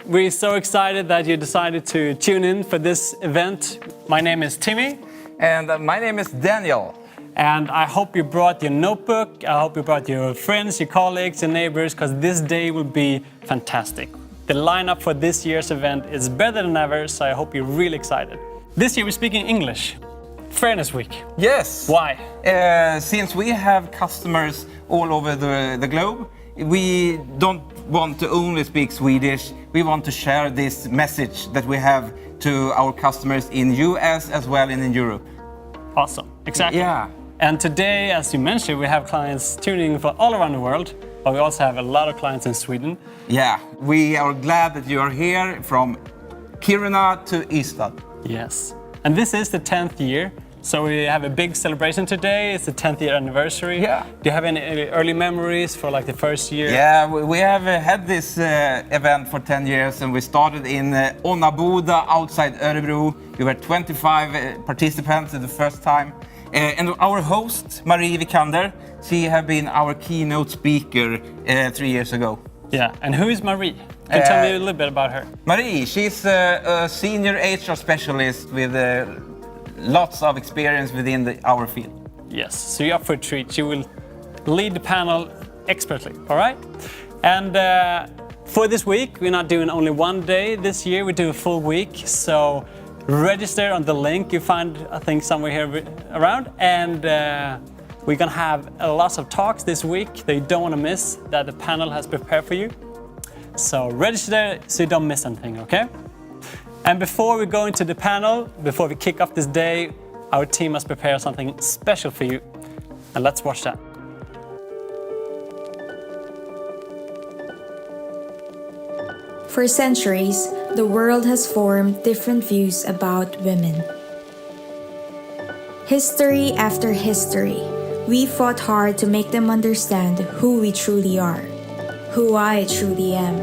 We're so excited that you decided to tune in for this event. My name is Timmy. And my name is Daniel. And I hope you brought your notebook. I hope you brought your friends, your colleagues, your neighbors, because this day will be fantastic. The lineup for this year's event is better than ever, so I hope you're really excited. This year we're speaking English. Fairness Week. Yes. Why? Since we have customers all over the globe, we don't want to only speak Swedish. We want to share this message that we have to our customers in US as well as in Europe. Awesome. Exactly. Yeah. And today, as you mentioned, we have clients tuning in from all around the world, but we also have a lot of clients in Sweden. Yeah, we are glad that you are here from Kiruna to Ystad. Yes. And this is the 10th year. So we have a big celebration today. It's the 10th year anniversary. Yeah. Do you have any early memories for like the first year? Yeah, we have had this event for 10 years, and we started in Onnaboda outside Örebro. We were 25 participants at the first time. And our host, Marie Wikande, she have been our keynote speaker 3 years ago. Yeah, and who is Marie? Can you tell me a little bit about her? Marie, she's a senior HR specialist with lots of experience within our field. Yes, so you're up for a treat. She will lead the panel expertly, all right? And for this week, we're not doing only one day this year, we do a full week. So register on the link you find, I think, somewhere here around. And we're gonna have lots of talks this week that you don't wanna miss, that the panel has prepared for you. So register so you don't miss anything, okay? And before we go into the panel, before we kick off this day, our team has prepared something special for you. And let's watch that. For centuries, the world has formed different views about women. History after history, we fought hard to make them understand who we truly are, who I truly am.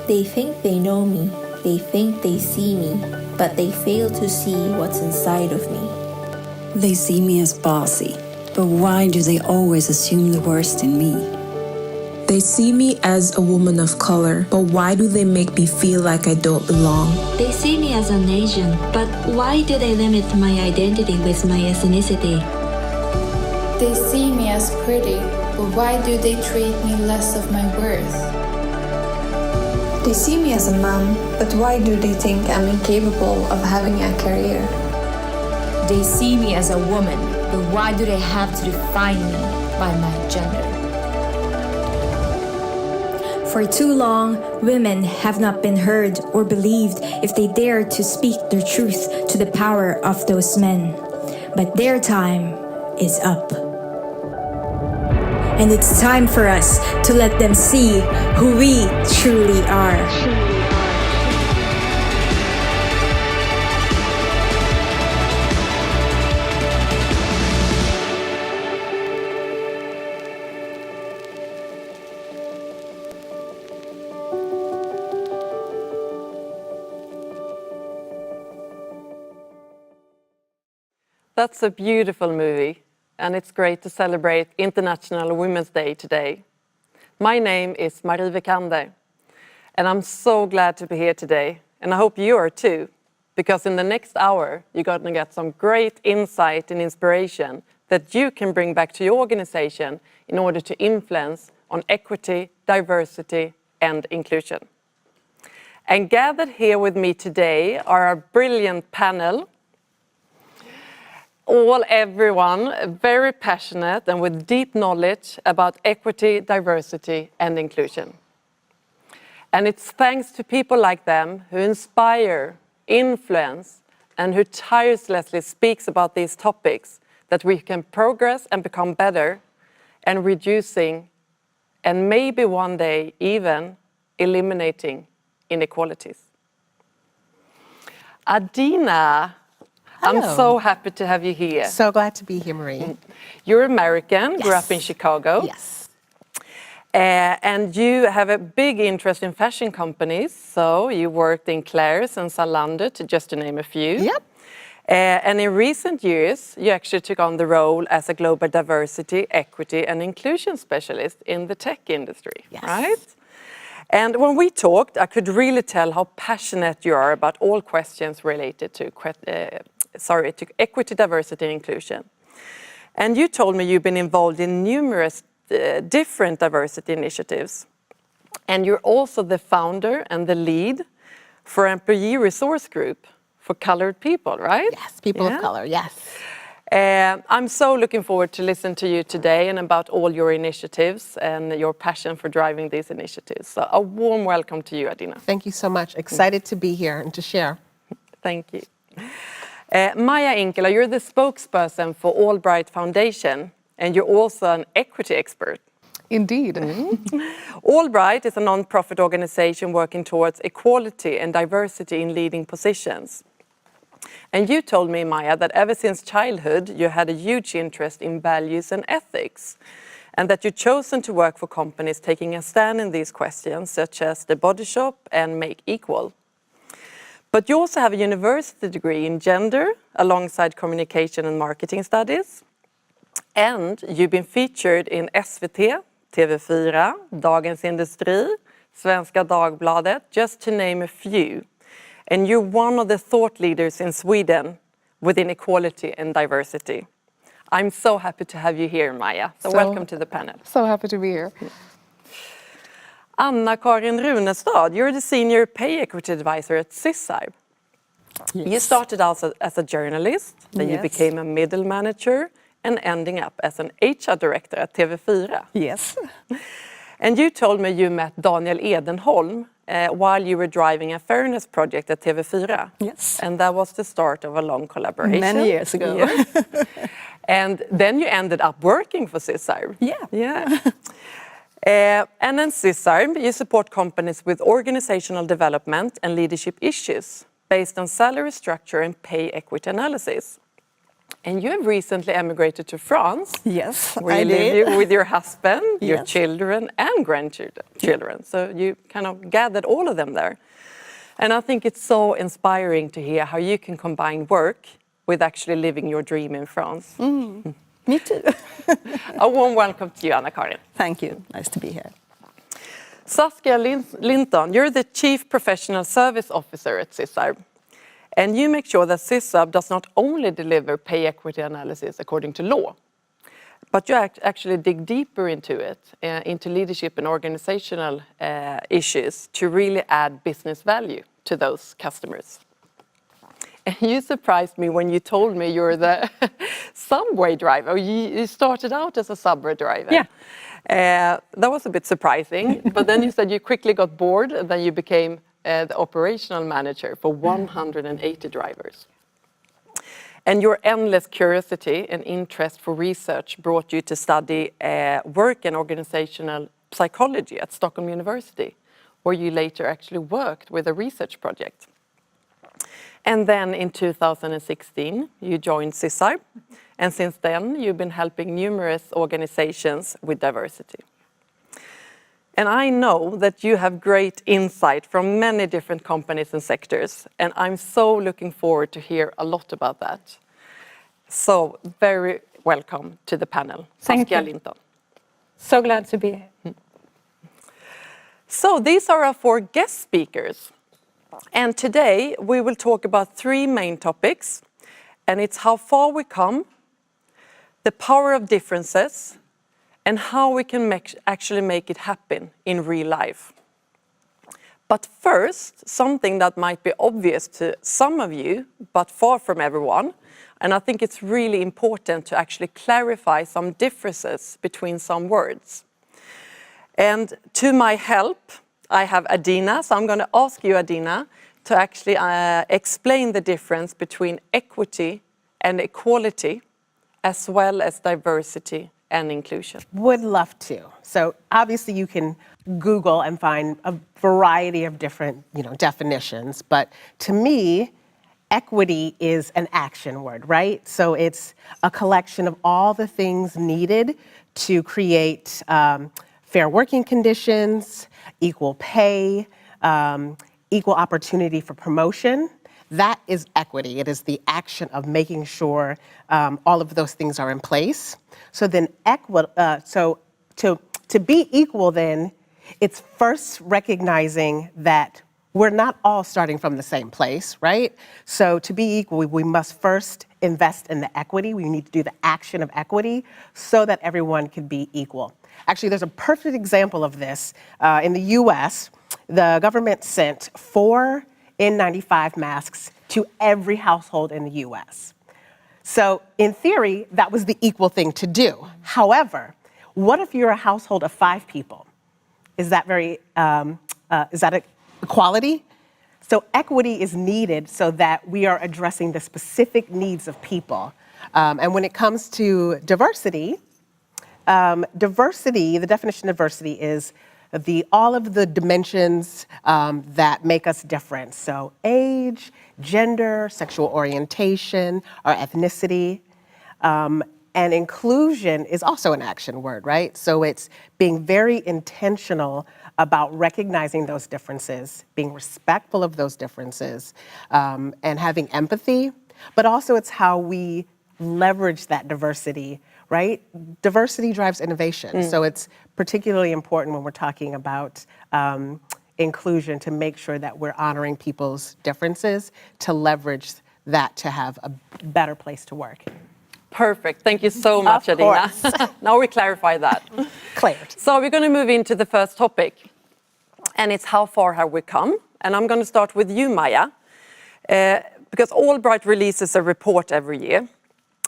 They think they know me. They think they see me, but they fail to see what's inside of me. They see me as bossy, but why do they always assume the worst in me? They see me as a woman of color, but why do they make me feel like I don't belong? They see me as an Asian, but why do they limit my identity with my ethnicity? They see me as pretty, but why do they treat me less of my worth? They see me as a mom, but why do they think I'm incapable of having a career? They see me as a woman, but why do they have to define me by my gender? For too long, women have not been heard or believed if they dare to speak their truth to the power of those men. But their time is up. And it's time for us to let them see who we truly are. That's a beautiful movie. And it's great to celebrate International Women's Day today. My name is Marie Wikande, and I'm so glad to be here today, and I hope you are too, because in the next hour, you're going to get some great insight and inspiration that you can bring back to your organization in order to influence on equity, diversity, and inclusion. And gathered here with me today are our brilliant panel, everyone very passionate and with deep knowledge about equity, diversity, and inclusion. And it's thanks to people like them who inspire, influence, and who tirelessly speaks about these topics that we can progress and become better and reducing and maybe one day even eliminating inequalities. Adina, hello. I'm so happy to have you here. So glad to be here, Marie. You're American, Yes. grew up in Chicago. Yes. And you have a big interest in fashion companies. So you worked in Claire's and Zalando, just to name a few. Yep. And in recent years, you actually took on the role as a global diversity, equity, and inclusion specialist in the tech industry, Yes. right? And when we talked, I could really tell how passionate you are about all questions related to equity, diversity, and inclusion. And you told me you've been involved in numerous different diversity initiatives. And you're also the founder and the lead for employee resource group for colored people, right? Yes, people of color, yes. I'm so looking forward to listen to you today and about all your initiatives and your passion for driving these initiatives. So a warm welcome to you, Adina. Thank you so much. Excited to be here and to share. Thank you. Maija Inkala, you're the spokesperson for Allbright Foundation, and you're also an equity expert. Indeed. Allbright is a non-profit organization working towards equality and diversity in leading positions. And you told me, Maija, that ever since childhood, you had a huge interest in values and ethics, and that you've chosen to work for companies taking a stand in these questions, such as The Body Shop and Make Equal. But you also have a university degree in gender, alongside communication and marketing studies. And you've been featured in SVT, TV4, Dagens Industri, Svenska Dagbladet, just to name a few. And you're one of the thought leaders in Sweden within equality and diversity. I'm so happy to have you here, Maija. So welcome to the panel. So happy to be here. Annakarin Runestad, you're the senior pay equity advisor at Sysarb. Yes. You started out as a journalist, then you became a middle manager, and ending up as an HR director at TV4. Yes. And you told me you met Daniel Edenholm while you were driving a fairness project at TV4. Yes. And that was the start of a long collaboration. Many years ago. Yes. And then you ended up working for Sysarb. Yeah. And then Sysarb, you support companies with organizational development and leadership issues based on salary structure and pay equity analysis. And you have recently emigrated to France. Yes, where you live with your husband, your children, and grandchildren. So you kind of gathered all of them there. And I think it's so inspiring to hear how you can combine work with actually living your dream in France. Me too. A warm welcome to you, Annakarin. Thank you. Nice to be here. Saskia Linton, you're the Chief Professional Service Officer at Sysarb. And you make sure that Sysarb does not only deliver pay equity analysis according to law, but you actually dig deeper into it, into leadership and organizational issues to really add business value to those customers. And you surprised me when you told me you're the subway driver. You started out as a subway driver. Yeah. That was a bit surprising, but then you said you quickly got bored, and then you became the operational manager for 180 drivers. And your endless curiosity and interest for research brought you to study work and organizational psychology at Stockholm University, where you later actually worked with a research project. And then in 2016, you joined Sysarb, and since then you've been helping numerous organizations with diversity. And I know that you have great insight from many different companies and sectors, and I'm so looking forward to hear a lot about that. So very welcome to the panel, Saskia Linton. So glad to be here. So these are our 4 guest speakers. And today we will talk about 3 main topics, and it's how far we come, the power of differences, and how we can actually make it happen in real life. But first, something that might be obvious to some of you, but far from everyone, and I think it's really important to actually clarify some differences between some words. And to my help, I have Adina, so I'm going to ask you, Adina, to actually explain the difference between equity and equality, as well as diversity and inclusion. Would love to. So obviously you can Google and find a variety of different, definitions, but to me, equity is an action word, right? So it's a collection of all the things needed to create fair working conditions, equal pay, equal opportunity for promotion. That is equity. It is the action of making sure all of those things are in place. So then, to be equal then It's first recognizing that we're not all starting from the same place, right? So to be equal, we must first invest in the equity. We need to do the action of equity so that everyone can be equal. Actually, there's a perfect example of this. In the US, the government sent 4 N95 masks to every household in the US. So in theory, that was the equal thing to do. However, what if you're a household of 5 people? Is that equality? So equity is needed so that we are addressing the specific needs of people. And when it comes to diversity, the definition of diversity is all of the dimensions that make us different. So age, gender, sexual orientation, or ethnicity. And inclusion is also an action word, right? So it's being very intentional about recognizing those differences, being respectful of those differences, and having empathy. But also it's how we leverage that diversity, right? Diversity drives innovation. So it's particularly important when we're talking about inclusion to make sure that we're honoring people's differences, to leverage that to have a better place to work. Perfect. Thank you so much, Adina. Now we clarify that. Cleared. So we're going to move into the first topic, and it's how far have we come? And I'm going to start with you, Maija, because Allbright releases a report every year.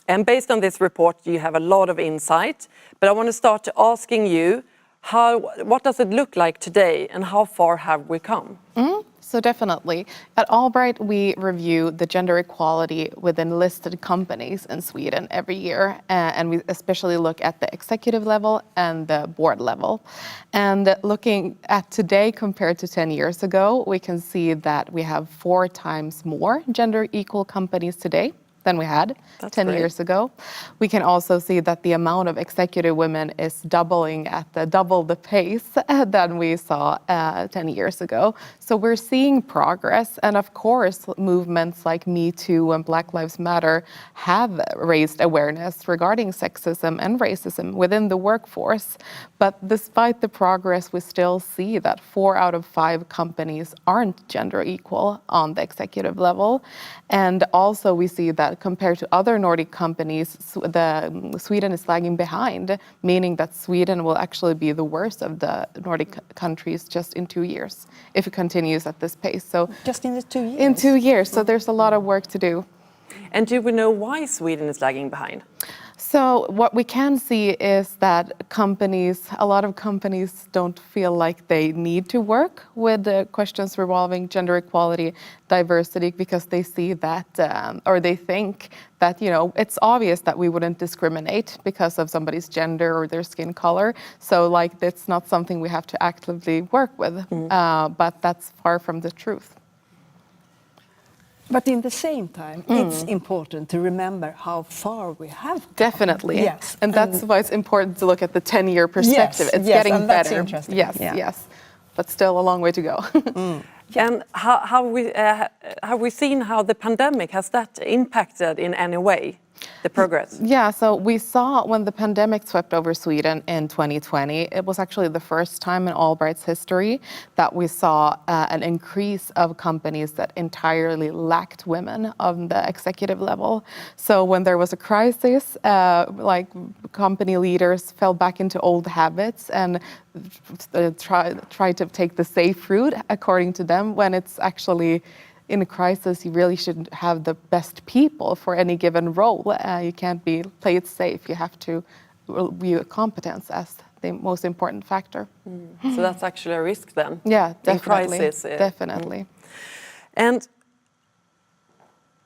And based on this report, you have a lot of insight. But I want to start asking you, what does it look like today, and how far have we come? So definitely. At Allbright, we review the gender equality within listed companies in Sweden every year. And we especially look at the executive level and the board level. And looking at today compared to 10 years ago, we can see that we have 4 times more gender equal companies today than we had 10 years ago. We can also see that the amount of executive women is doubling at double the pace than we saw 10 years ago. So we're seeing progress. And of course, movements like Me Too and Black Lives Matter have raised awareness regarding sexism and racism within the workforce. But despite the progress, we still see that 4 out of 5 companies aren't gender equal on the executive level. And also we see that compared to other Nordic companies, Sweden is lagging behind, meaning that Sweden will actually be the worst of the Nordic countries just in 2 years, if it continues at this pace. So just in the 2 years? In 2 years, so there's a lot of work to do. And do we know why Sweden is lagging behind? So what we can see is that a lot of companies don't feel like they need to work with the questions revolving gender equality, diversity, because they see that, or they think that, it's obvious that we wouldn't discriminate because of somebody's gender or their skin color. So it's not something we have to actively work with, but that's far from the truth. But in the same time, it's important to remember how far we have come. Definitely. Yes. And that's why it's important to look at the 10-year perspective. It's getting and better. That's interesting. Yes. But still a long way to go. And have we seen how the pandemic, has that impacted in any way the progress? Yeah, so we saw when the pandemic swept over Sweden in 2020, it was actually the first time in Allbright's history that we saw an increase of companies that entirely lacked women on the executive level. So when there was a crisis, company leaders fell back into old habits and tried to take the safe route, according to them, when it's actually in a crisis, you really should have the best people for any given role. You can't play it safe. You have to view competence as the most important factor. So that's actually a risk then? Yeah, definitely. In crisis. Definitely. And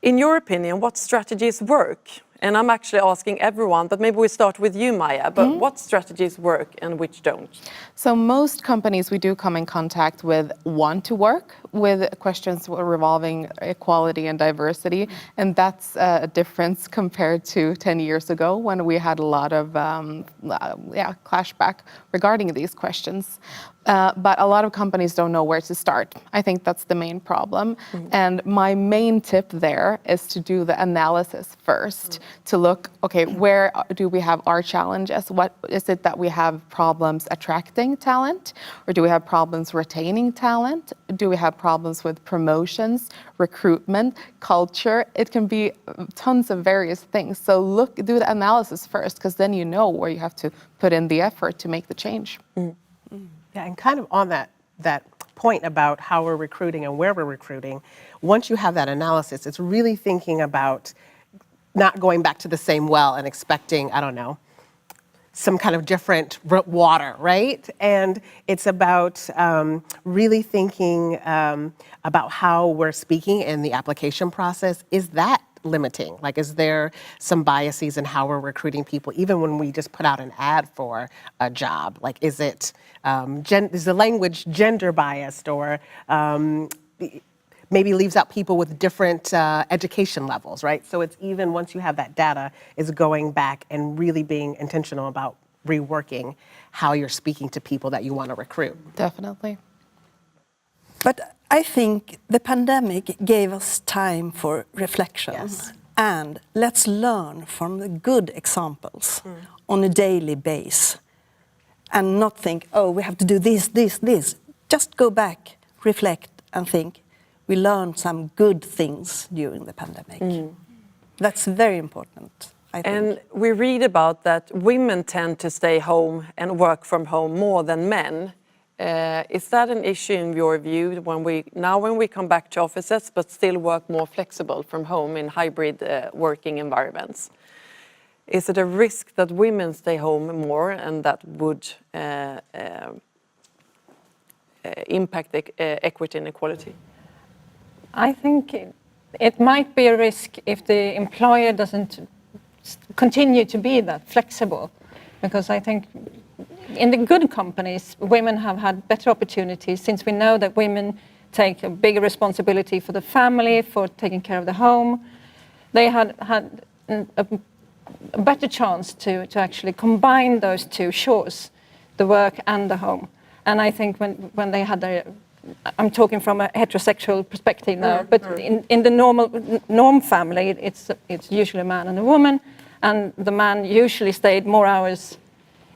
in your opinion, what strategies work? And I'm actually asking everyone, but maybe we start with you, Maija. But what strategies work and which don't? So most companies we do come in contact with want to work with questions revolving equality and diversity. And that's a difference compared to 10 years ago when we had a lot of clashback regarding these questions. But a lot of companies don't know where to start. I think that's the main problem. And my main tip there is to do the analysis first, to look, okay, where do we have our challenges? What is it that we have problems attracting talent? Or do we have problems retaining talent? Do we have problems with promotions, recruitment, culture? It can be tons of various things. So do the analysis first, because then you know where you have to put in the effort to make the change. Yeah, and kind of on that point about how we're recruiting and where we're recruiting, once you have that analysis, it's really thinking about not going back to the same well and expecting, I don't know, some kind of different water, right? And it's about really thinking about how we're speaking in the application process. Is that limiting? Like, is there some biases in how we're recruiting people, even when we just put out an ad for a job? Like, is it, is the language gender biased, or maybe leaves out people with different education levels, right? So it's even once you have that data, is going back and really being intentional about reworking how you're speaking to people that you want to recruit. Definitely. But I think the pandemic gave us time for reflection. Yes. And let's learn from the good examples on a daily basis. And not think, oh, we have to do this. Just go back, reflect, and think, we learned some good things during the pandemic. That's very important, I think. And we read about that women tend to stay home and work from home more than men. Is that an issue in your view when we come back to offices but still work more flexible from home in hybrid working environments? Is it a risk that women stay home more and that would impact equity and equality? I think it might be a risk if the employer doesn't continue to be that flexible, because I think in the good companies, women have had better opportunities, since we know that women take a bigger responsibility for the family, for taking care of the home. They had a better chance to actually combine those two shores, the work and the home. And I think when they had their, I'm talking from a heterosexual perspective now, but in the norm family, it's usually a man and a woman, and the man usually stayed more hours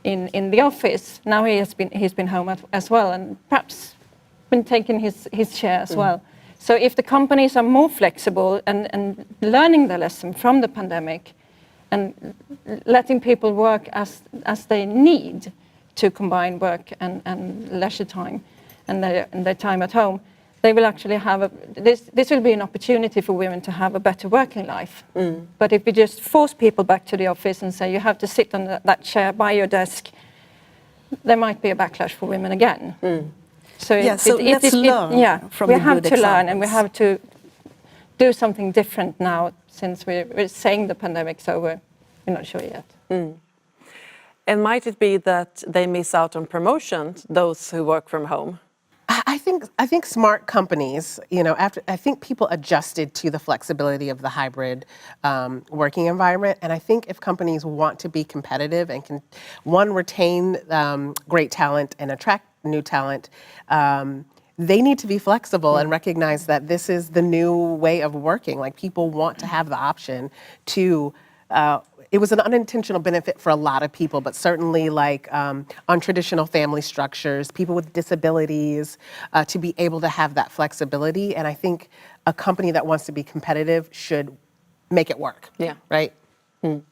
in the office. Now he's been home as well, and perhaps been taking his share as well. So if the companies are more flexible and learning the lesson from the pandemic and letting people work as they need to combine work and leisure time and their time at home, they will actually have this will be an opportunity for women to have a better working life. But if we just force people back to the office and say you have to sit on that chair by your desk, there might be a backlash for women again. So let's learn from we the have good to learn, examples. and we have to do something different now, since we're saying the pandemic's over. We're not sure yet. And might it be that they miss out on promotions, those who work from home? I think smart companies, I think people adjusted to the flexibility of the hybrid working environment. And I think if companies want to be competitive and can, retain great talent and attract new talent, they need to be flexible and recognize that this is the new way of working. Like, people want to have the option to, it was an unintentional benefit for a lot of people, but certainly like untraditional family structures, people with disabilities, to be able to have that flexibility. And I think a company that wants to be competitive should make it work. Yeah. Right? And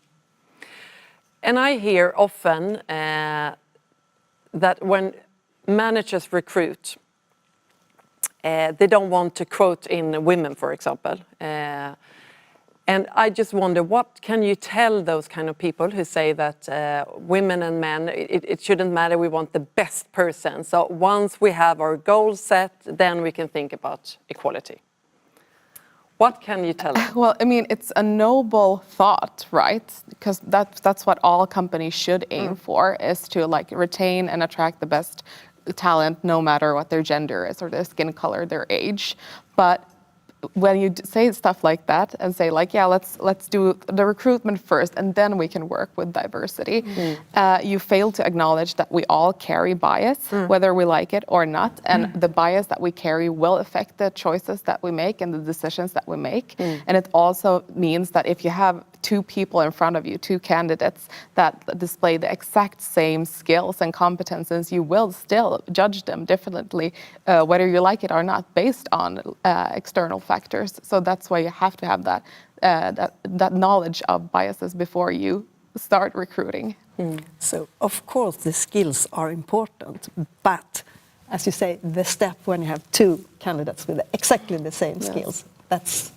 I hear often that when managers recruit, they don't want to quote in women, for example. And I just wonder, what can you tell those kind of people who say that women and men, it shouldn't matter, we want the best person. So once we have our goals set, then we can think about equality. What can you tell them? Well, I mean, it's a noble thought, right? Because that's what all companies should aim for, is to like retain and attract the best talent, no matter what their gender is or their skin color, their age. But when you say stuff like that and say like, yeah, let's do the recruitment first and then we can work with diversity, you fail to acknowledge that we all carry bias, whether we like it or not, and the bias that we carry will affect the choices that we make and the decisions that we make. And it also means that if you have two people in front of you, two candidates that display the exact same skills and competences, you will still judge them differently, whether you like it or not, based on external factors. So that's why you have to have that knowledge of biases before you start recruiting. So of course the skills are important, but as you say, the step when you have two candidates with exactly the same skills, that's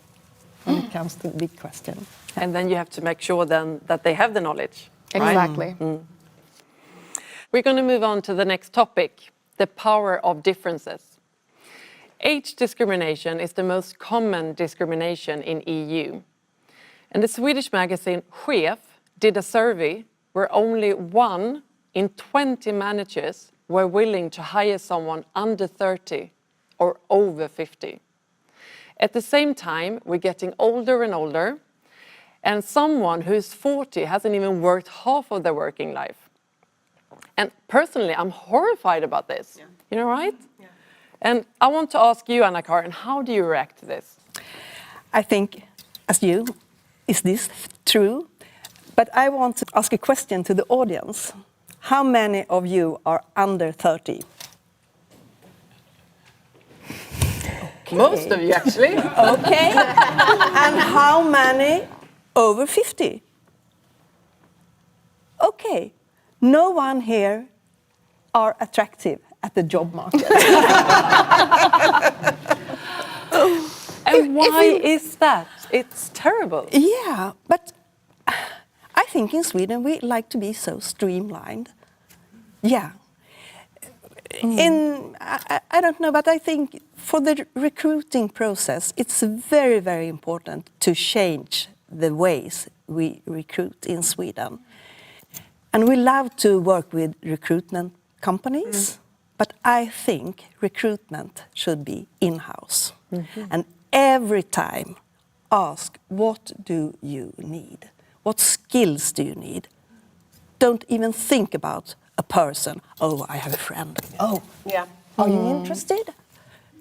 when it comes to the big question. And then you have to make sure then that they have the knowledge. Exactly. We're going to move on to the next topic, the power of differences. Age discrimination is the most common discrimination in EU. And the Swedish magazine Chef did a survey where only 1 in 20 managers were willing to hire someone under 30 or over 50. At the same time, we're getting older and older, and someone who's 40 hasn't even worked half of their working life. And personally, I'm horrified about this. You know, right? Yeah. And I want to ask you, Annakarin, how do you react to this? I think, as you, is this true? But I want to ask a question to the audience. How many of you are under 30? Okay. Most of you, actually. Okay. And how many over 50? Okay. No one here are attractive at the job market. And why is that? It's terrible. Yeah, but I think in Sweden we like to be so streamlined. Yeah. I don't know, but I think for the recruiting process, it's very, very important to change the ways we recruit in Sweden. And we love to work with recruitment companies, but I think recruitment should be in-house. And every time ask, what do you need? What skills do you need? Don't even think about a person. Oh, I have a friend. Oh, yeah. Are you interested?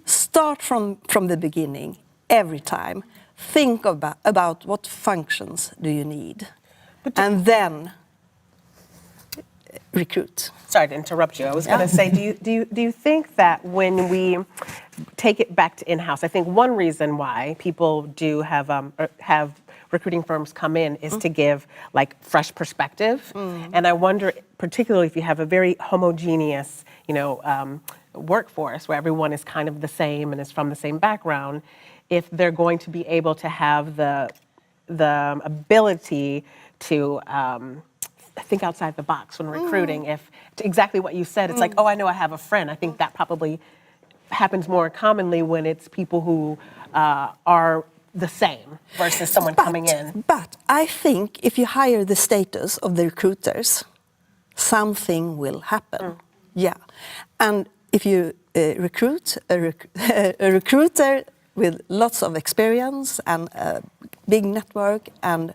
Start from the beginning, every time. Think about what functions do you need, and then recruit. Sorry to interrupt you. I was going to say, do you think that when we take it back to in-house, I think one reason why people do have recruiting firms come in is to give like fresh perspective, and I wonder, particularly if you have a very homogeneous, workforce where everyone is kind of the same and is from the same background, if they're going to be able to have the ability to think outside the box when recruiting. If exactly what you said, it's like, oh, I know I have a friend. I think that probably happens more commonly when it's people who are the same versus someone coming in. But I think if you hire the status of the recruiters, something will happen. Yeah, and if you recruit a recruiter with lots of experience and a big network and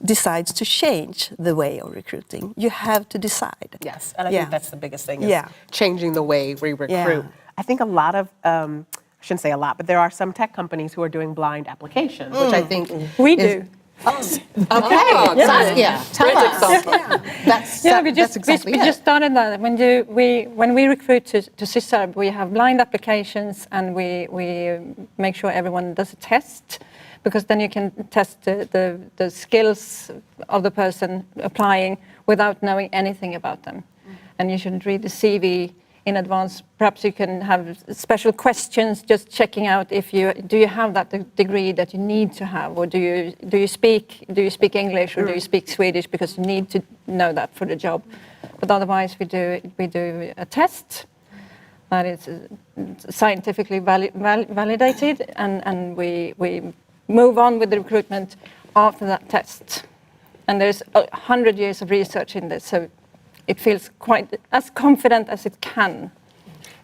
decides to change the way of recruiting, you have to decide. Yes, and I think that's the biggest thing, is changing the way we recruit. I think a lot of, I shouldn't say a lot, but there are some tech companies who are doing blind applications, which I think we do. Okay, Saskia, tell us. We just started that. When we recruit to Sysarb, we have blind applications, and we make sure everyone does a test, because then you can test the skills of the person applying without knowing anything about them. And you shouldn't read the CV in advance. Perhaps you can have special questions, just checking out if do you have that degree that you need to have, or do you speak English, or do you speak Swedish, because you need to know that for the job. But otherwise, we do a test that is scientifically validated, and we move on with the recruitment after that test. And there's 100 years of research in this, so it feels quite as confident as it can.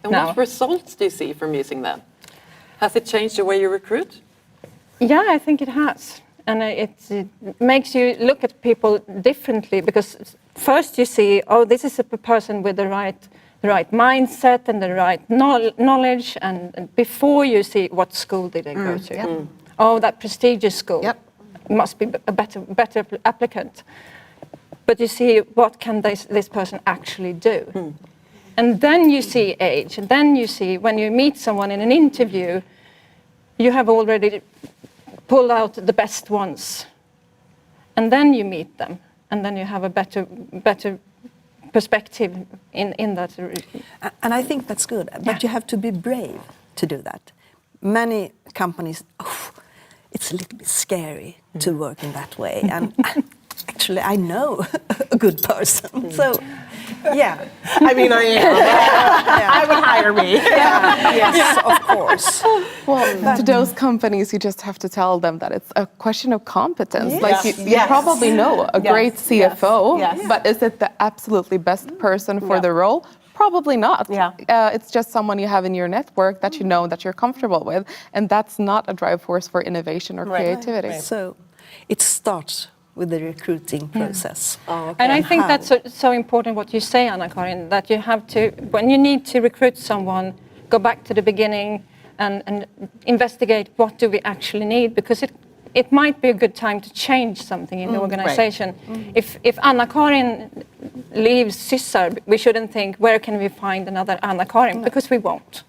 And what results do you see from using that? Has it changed the way you recruit? Yeah, I think it has. And it makes you look at people differently, because first you see, oh, this is a person with the right mindset and the right knowledge, and before you see what school did they go to. Oh, that prestigious school must be a better applicant. But you see, what can this person actually do? And then you see age, and then you see, when you meet someone in an interview, you have already pulled out the best ones. And then you meet them, and then you have a better perspective in that. And I think that's good, but you have to be brave to do that. Many companies, it's a little bit scary to work in that way. And actually, I know a good person, so yeah. I mean, I am. I would hire me. Yes, of course. Well, to those companies, you just have to tell them that it's a question of competence. Yes. Like you probably know a great CFO, Yes. but is it the absolutely best person for the role? Probably not. It's just someone you have in your network that you know that you're comfortable with, and that's not a drive force for innovation or creativity. So it starts with the recruiting process. And I think that's so important what you say, Annakarin, that you have to, when you need to recruit someone, go back to the beginning and investigate what do we actually need, because it might be a good time to change something in the organization. If Annakarin leaves Sysarb, we shouldn't think, where can we find another Annakarin? Because we won't.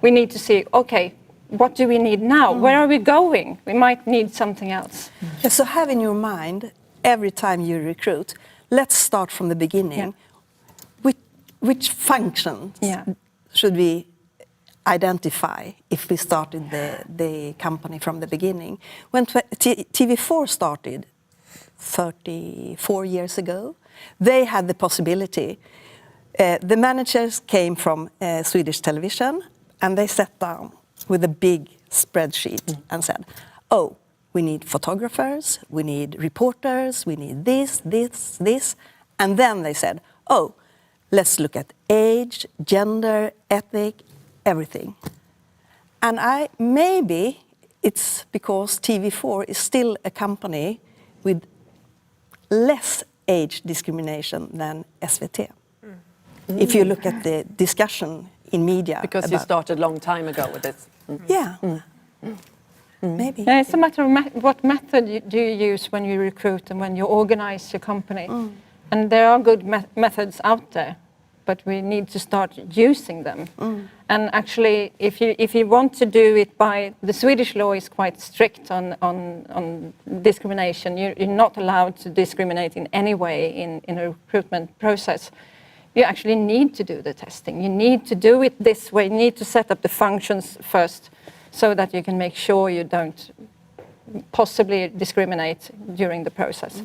We need to see, okay, what do we need now? Where are we going? We might need something else. Yeah, so have in your mind, every time you recruit, let's start from the beginning. Which functions should we identify if we started the company from the beginning? When TV4 started 34 years ago, they had the possibility. The managers came from Swedish television, and they sat down with a big spreadsheet and said, oh, we need photographers, we need reporters, we need this. And then they said, oh, let's look at age, gender, ethnic, everything. And maybe it's because TV4 is still a company with less age discrimination than SVT. If you look at the discussion in media. Because you started a long time ago with this. Maybe. Yeah, it's a matter of what method do you use when you recruit and when you organize your company. And there are good methods out there, but we need to start using them. And actually, if you want to do it by, the Swedish law is quite strict on discrimination. You're not allowed to discriminate in any way in a recruitment process. You actually need to do the testing. You need to do it this way. You need to set up the functions first so that you can make sure you don't possibly discriminate during the process.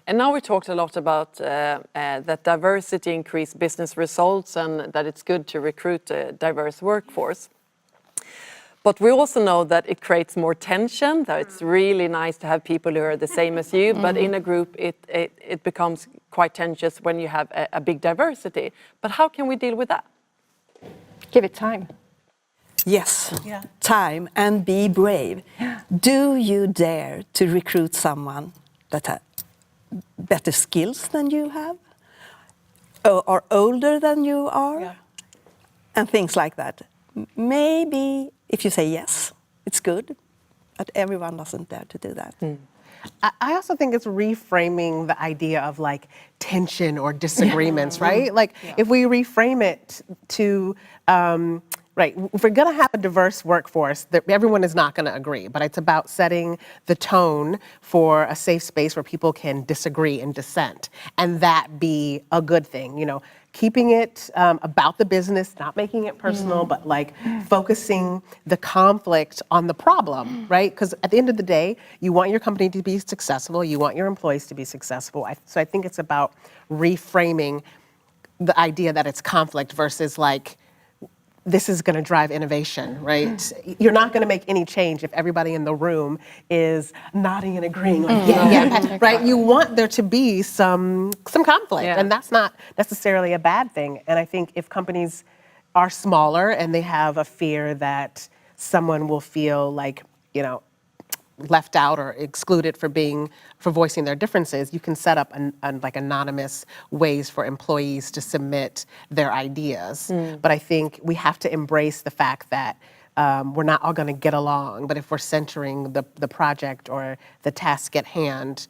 And now we talked a lot about that diversity increase business results and that it's good to recruit a diverse workforce. But we also know that it creates more tension, that it's really nice to have people who are the same as you, but in a group it becomes quite tense when you have a big diversity. But how can we deal with that? Give it time. Yes, time, and be brave. Do you dare to recruit someone that has better skills than you have, or older than you are, and things like that? Maybe if you say yes, it's good, but everyone doesn't dare to do that. I also think it's reframing the idea of like tension or disagreements, right? Like if we reframe it to, if we're gonna have a diverse workforce, everyone is not gonna agree, but it's about setting the tone for a safe space where people can disagree and dissent, and that be a good thing, keeping it about the business, not making it personal, but like focusing the conflict on the problem, right? Because at the end of the day, you want your company to be successful, you want your employees to be successful. So I think it's about reframing the idea that it's conflict versus like, this is going to drive innovation, right? You're not going to make any change if everybody in the room is nodding and agreeing, like, right? You want there to be some conflict, and that's not necessarily a bad thing. And I think if companies are smaller and they have a fear that someone will feel like, left out or excluded for voicing their differences, you can set up like anonymous ways for employees to submit their ideas. But I think we have to embrace the fact that we're not all going to get along, but if we're centering the project or the task at hand,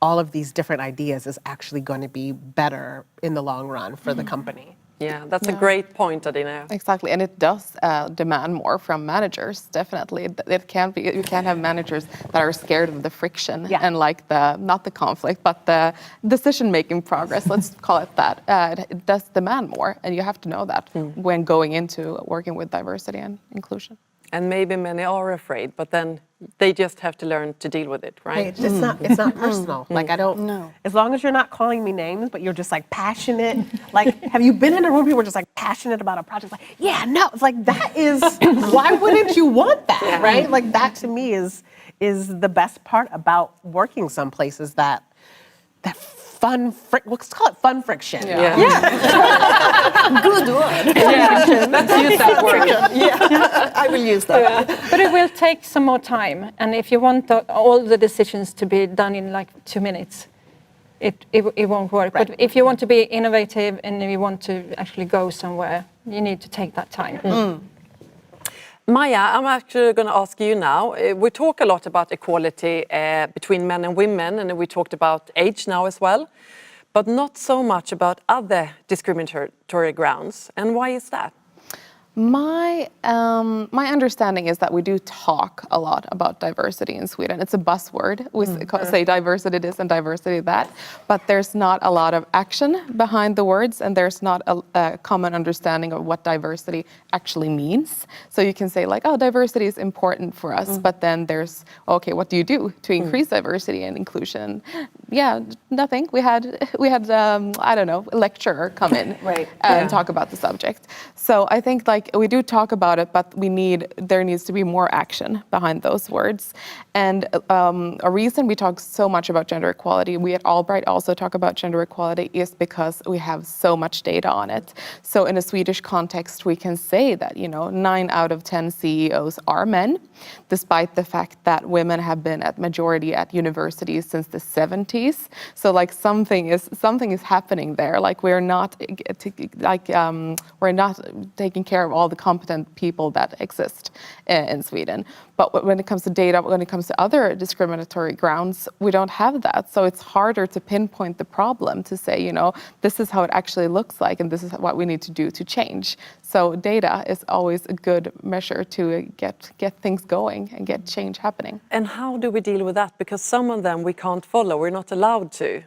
all of these different ideas is actually going to be better in the long run for the company. Yeah, that's a great point, Adina. Exactly, and it does demand more from managers. Definitely, it can't be. You can't have managers that are scared of the friction and like not the conflict, but the decision-making progress. Let's call it that. It does demand more, and you have to know that when going into working with diversity and inclusion. And maybe many are afraid, but then they just have to learn to deal with it, right? It's not personal. Like I don't know. As long as you're not calling me names, but you're just like passionate. Like, have you been in a room where you're just like passionate about a project? Like, yeah, no. It's like that is. Why wouldn't you want that, right? Like that to me is the best part about working some places that let's call it fun friction. Yeah. Good word. Let's use that word. I will use that. But it will take some more time, and if you want all the decisions to be done in like 2 minutes, it won't work. Right. But if you want to be innovative and you want to actually go somewhere, you need to take that time. Maija, I'm actually going to ask you now. We talk a lot about equality between men and women, and we talked about age now as well, but not so much about other discriminatory grounds. And why is that? My understanding is that we do talk a lot about diversity in Sweden. It's a buzzword. We say diversity this and diversity that, but there's not a lot of action behind the words, and there's not a common understanding of what diversity actually means. So you can say like, oh, diversity is important for us, but then there's, okay, what do you do to increase diversity and inclusion? Yeah, nothing. We had I don't know, a lecturer come in and talk about the subject. So I think like we do talk about it, but there needs to be more action behind those words. And a reason we talk so much about gender equality, we at Allbright also talk about gender equality, is because we have so much data on it. So in a Swedish context, we can say that 9 out of 10 CEOs are men, despite the fact that women have been at majority at universities since the 70s. So like something is happening there. Like we're not taking care of all the competent people that exist in Sweden. But when it comes to data, when it comes to other discriminatory grounds, we don't have that. So it's harder to pinpoint the problem, to say, this is how it actually looks like, and this is what we need to do to change. So data is always a good measure to get things going and get change happening. And how do we deal with that? Because some of them we can't follow, we're not allowed to.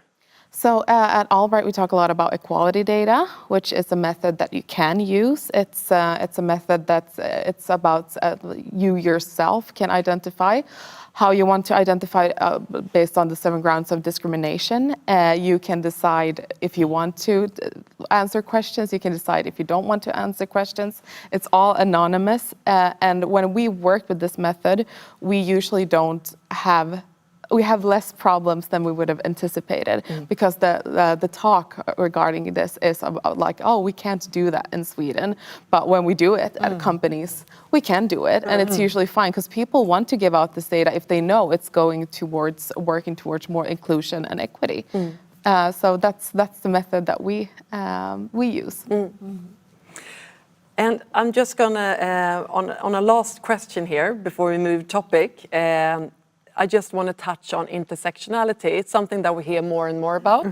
So at Allbright, we talk a lot about equality data, which is a method that you can use. It's a method it's about you yourself can identify how you want to identify based on the 7 grounds of discrimination. You can decide if you want to answer questions. You can decide if you don't want to answer questions. It's all anonymous. And when we work with this method, we usually we have less problems than we would have anticipated, because the talk regarding this is about like, oh, we can't do that in Sweden, but when we do it at companies, we can do it, and it's usually fine, because people want to give out this data if they know it's going towards working towards more inclusion and equity. So that's the method that we use. And I'm just gonna on a last question here before we move topic. I just want to touch on intersectionality. It's something that we hear more and more about.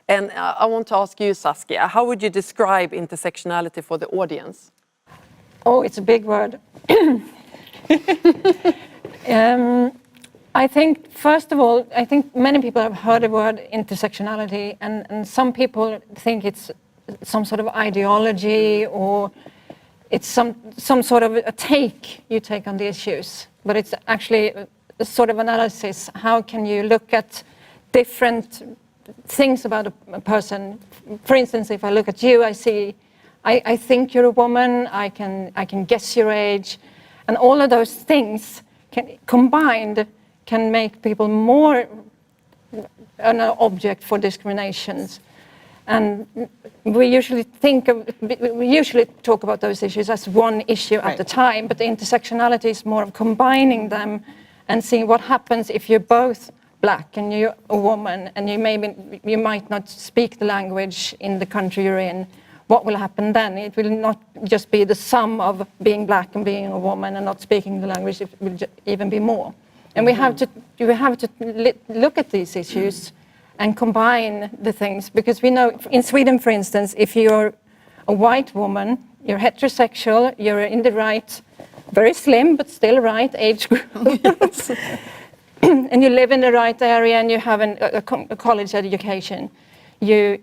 And I want to ask you, Saskia, how would you describe intersectionality for the audience? Oh, it's a big word. I think, first of all, many people have heard the word intersectionality, and some people think it's some sort of ideology, or it's some sort of a take you take on the issues. But it's actually a sort of analysis. How can you look at different things about a person? For instance, if I look at you, I think you're a woman, I can guess your age, and all of those things combined can make people more an object for discriminations. And we usually talk about those issues as one issue at a time, but the intersectionality is more of combining them and seeing what happens if you're both Black and you're a woman and you might not speak the language in the country you're in. What will happen then? It will not just be the sum of being Black and being a woman and not speaking the language. It will even be more. And we have to look at these issues and combine the things, because we know in Sweden, for instance, if you're a white woman, you're heterosexual, you're in the right, very slim but still right age group, and you live in the right area and you have a college education, you're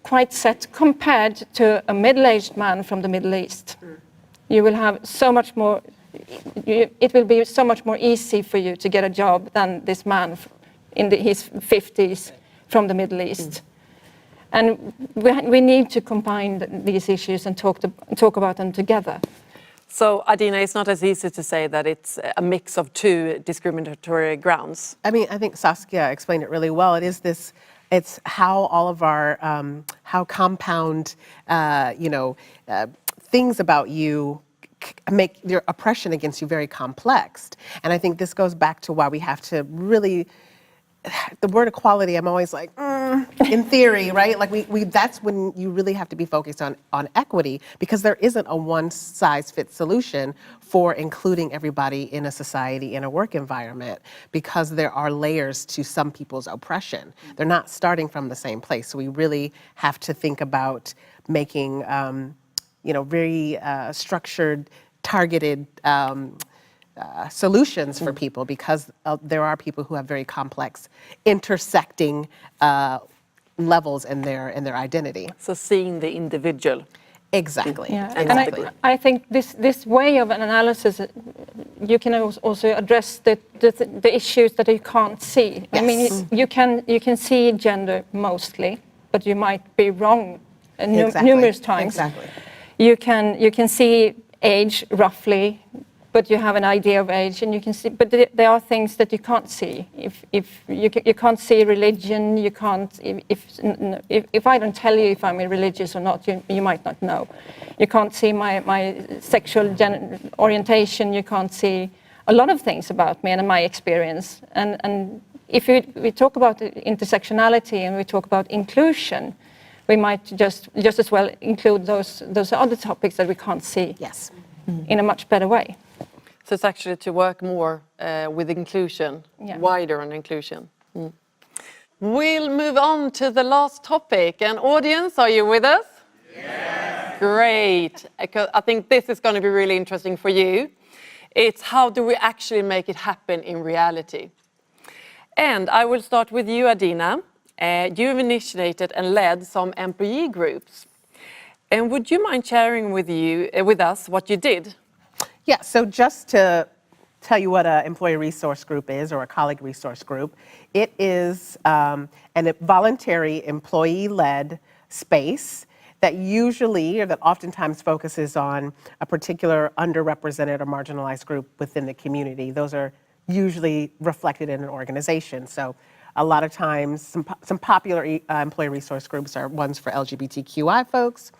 quite set compared to a middle-aged man from the Middle East. You will have so much more. It will be so much more easy for you to get a job than this man in his 50s from the Middle East. And we need to combine these issues and talk about them together. So, Adina, it's not as easy to say that it's a mix of two discriminatory grounds. I mean, I think Saskia explained it really well. It's how all of our, how compound, things about you make your oppression against you very complex. And I think this goes back to why we have to really, the word equality, I'm always like, in theory, right? Like that's when you really have to be focused on equity, because there isn't a one-size-fits solution for including everybody in a society, in a work environment, because there are layers to some people's oppression. They're not starting from the same place. So we really have to think about making, very structured, targeted solutions for people, because there are people who have very complex intersecting levels in their identity. So seeing the individual. Exactly. Yeah. Exactly. And I think this way of an analysis, you can also address the issues that you can't see. Yes. I mean, you can see gender mostly, but you might be wrong numerous times. Exactly. You can see age roughly, but you have an idea of age, and you can see. But there are things that you can't see. If you can't see religion, you can't. If I don't tell you if I'm religious or not, you might not know. You can't see my sexual orientation. You can't see a lot of things about me and my experience. And if we talk about intersectionality and we talk about inclusion, we might just as well include those other topics that we can't see. Yes. In a much better way. So it's actually to work more with inclusion, wider on inclusion. We'll move on to the last topic. And audience, are you with us? Yes. Great. I think this is going to be really interesting for you. It's how do we actually make it happen in reality? And I will start with you, Adina. You've initiated and led some employee groups. And would you mind sharing with us what you did? Yeah, so just to tell you what an employee resource group is, or a colleague resource group, it is a voluntary employee-led space that usually, or that oftentimes focuses on a particular underrepresented or marginalized group within the community. Those are usually reflected in an organization. So a lot of times, some popular employee resource groups are ones for LGBTQI folks,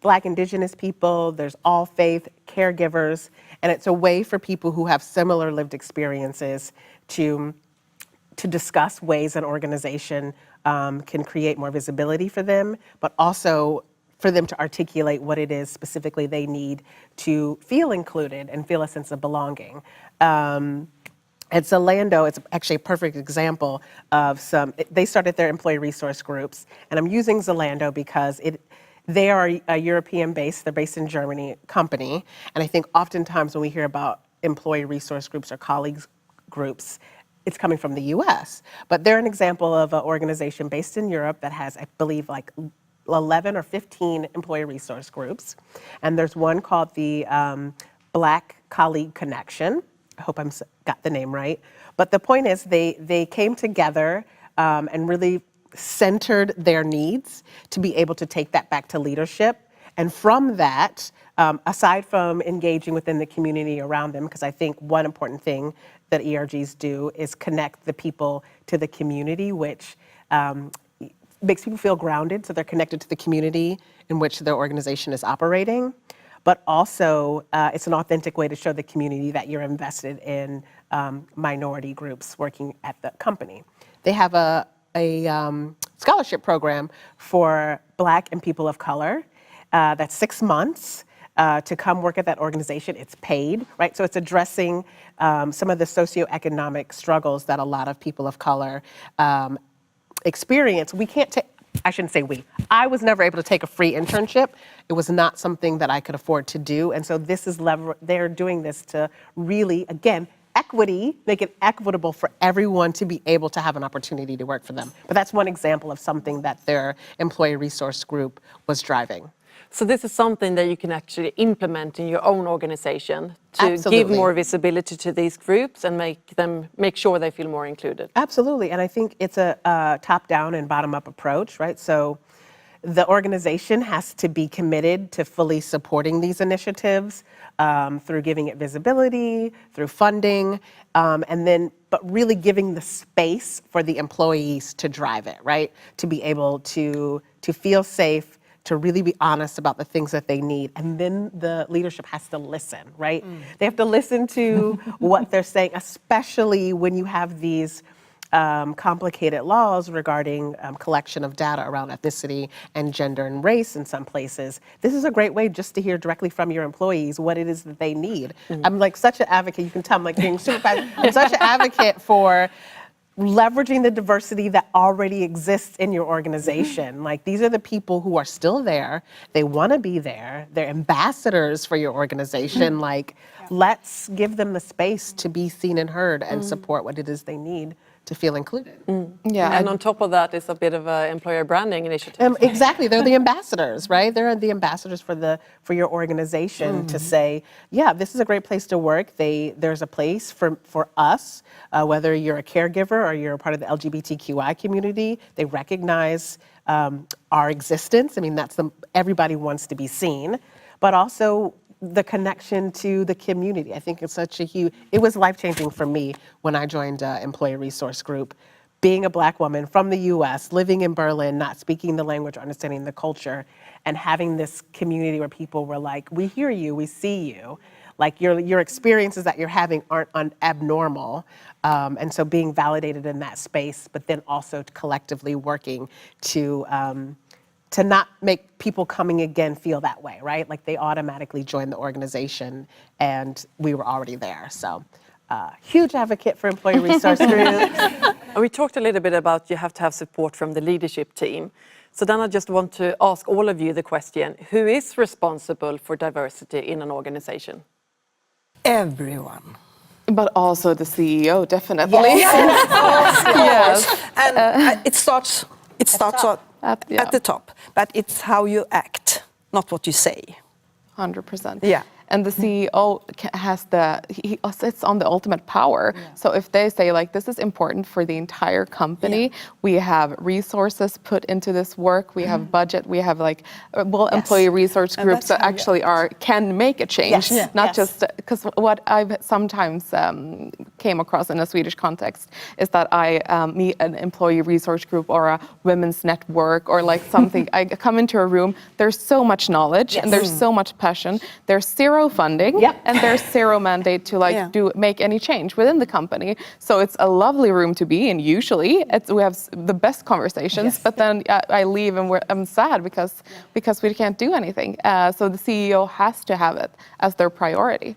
Black, Indigenous people, there's all faith, caregivers, and it's a way for people who have similar lived experiences to discuss ways an organization can create more visibility for them, but also for them to articulate what it is specifically they need to feel included and feel a sense of belonging. At Zalando, it's actually a perfect example of they started their employee resource groups, and I'm using Zalando because they are a European-based, they're based in Germany, company, and I think oftentimes when we hear about employee resource groups or colleagues groups, it's coming from the US. But they're an example of an organization based in Europe that has, I believe, like 11 or 15 employee resource groups. And there's one called the Black Colleague Connection. I hope I got the name right. But the point is they came together and really centered their needs to be able to take that back to leadership. And from that, aside from engaging within the community around them, because I think one important thing that ERGs do is connect the people to the community, which makes people feel grounded, so they're connected to the community in which their organization is operating. But also, it's an authentic way to show the community that you're invested in minority groups working at the company. They have a scholarship program for Black and people of color that's 6 months to come work at that organization. It's paid, right? So it's addressing some of the socioeconomic struggles that a lot of people of color experience. We can't take, I shouldn't say we. I was never able to take a free internship. It was not something that I could afford to do. And so this is they're doing this to really, again, equity, make it equitable for everyone to be able to have an opportunity to work for them. But that's one example of something that their employee resource group was driving. So this is something that you can actually implement in your own organization to Absolutely. give more visibility to these groups and make sure they feel more included. Absolutely, and I think it's a top-down and bottom-up approach, right? So the organization has to be committed to fully supporting these initiatives through giving it visibility, through funding, but really giving the space for the employees to drive it, right? To be able to feel safe, to really be honest about the things that they need. And then the leadership has to listen, right? They have to listen to what they're saying, especially when you have these complicated laws regarding collection of data around ethnicity and gender and race in some places. This is a great way just to hear directly from your employees what it is that they need. I'm like such an advocate, you can tell I'm like being super passionate. I'm such an advocate for leveraging the diversity that already exists in your organization. Like, these are the people who are still there. They want to be there. They're ambassadors for your organization. Like, let's give them the space to be seen and heard and support what it is they need to feel included. Yeah, and on top of that, it's a bit of an employer branding initiative. Exactly, they're the ambassadors, right? They're the ambassadors for your organization to say, yeah, this is a great place to work. There's a place for us, whether you're a caregiver or you're a part of the LGBTQI community. They recognize our existence. I mean, everybody wants to be seen, but also the connection to the community. I think it's it was life-changing for me when I joined Employee Resource Group. Being a Black woman from the US, living in Berlin, not speaking the language, understanding the culture, and having this community where people were like, we hear you, we see you. Like, your experiences that you're having aren't abnormal. And so being validated in that space, but then also collectively working to not make people coming again feel that way, right? Like, they automatically join the organization and we were already there. So huge advocate for employee resource groups. We talked a little bit about you have to have support from the leadership team. So then I just want to ask all of you the question, who is responsible for diversity in an organization? Everyone. But also the CEO, definitely. Yes. And it starts at the top, but it's how you act, not what you say. 100%. Yeah. And the CEO he sits on the ultimate power. Yeah. So if they say, like, this is important for the entire company, we have resources put into this work, we have budget, we have employee resource groups that actually can make a change, not just, because what I've sometimes came across in a Swedish context is that I meet an employee resource group or a women's network or like something, I come into a room, there's so much knowledge and there's so much passion, there's zero funding and there's zero mandate to make any change within the company. So it's a lovely room to be in. Usually we have the best conversations, but then I leave and I'm sad because we can't do anything. So the CEO has to have it as their priority.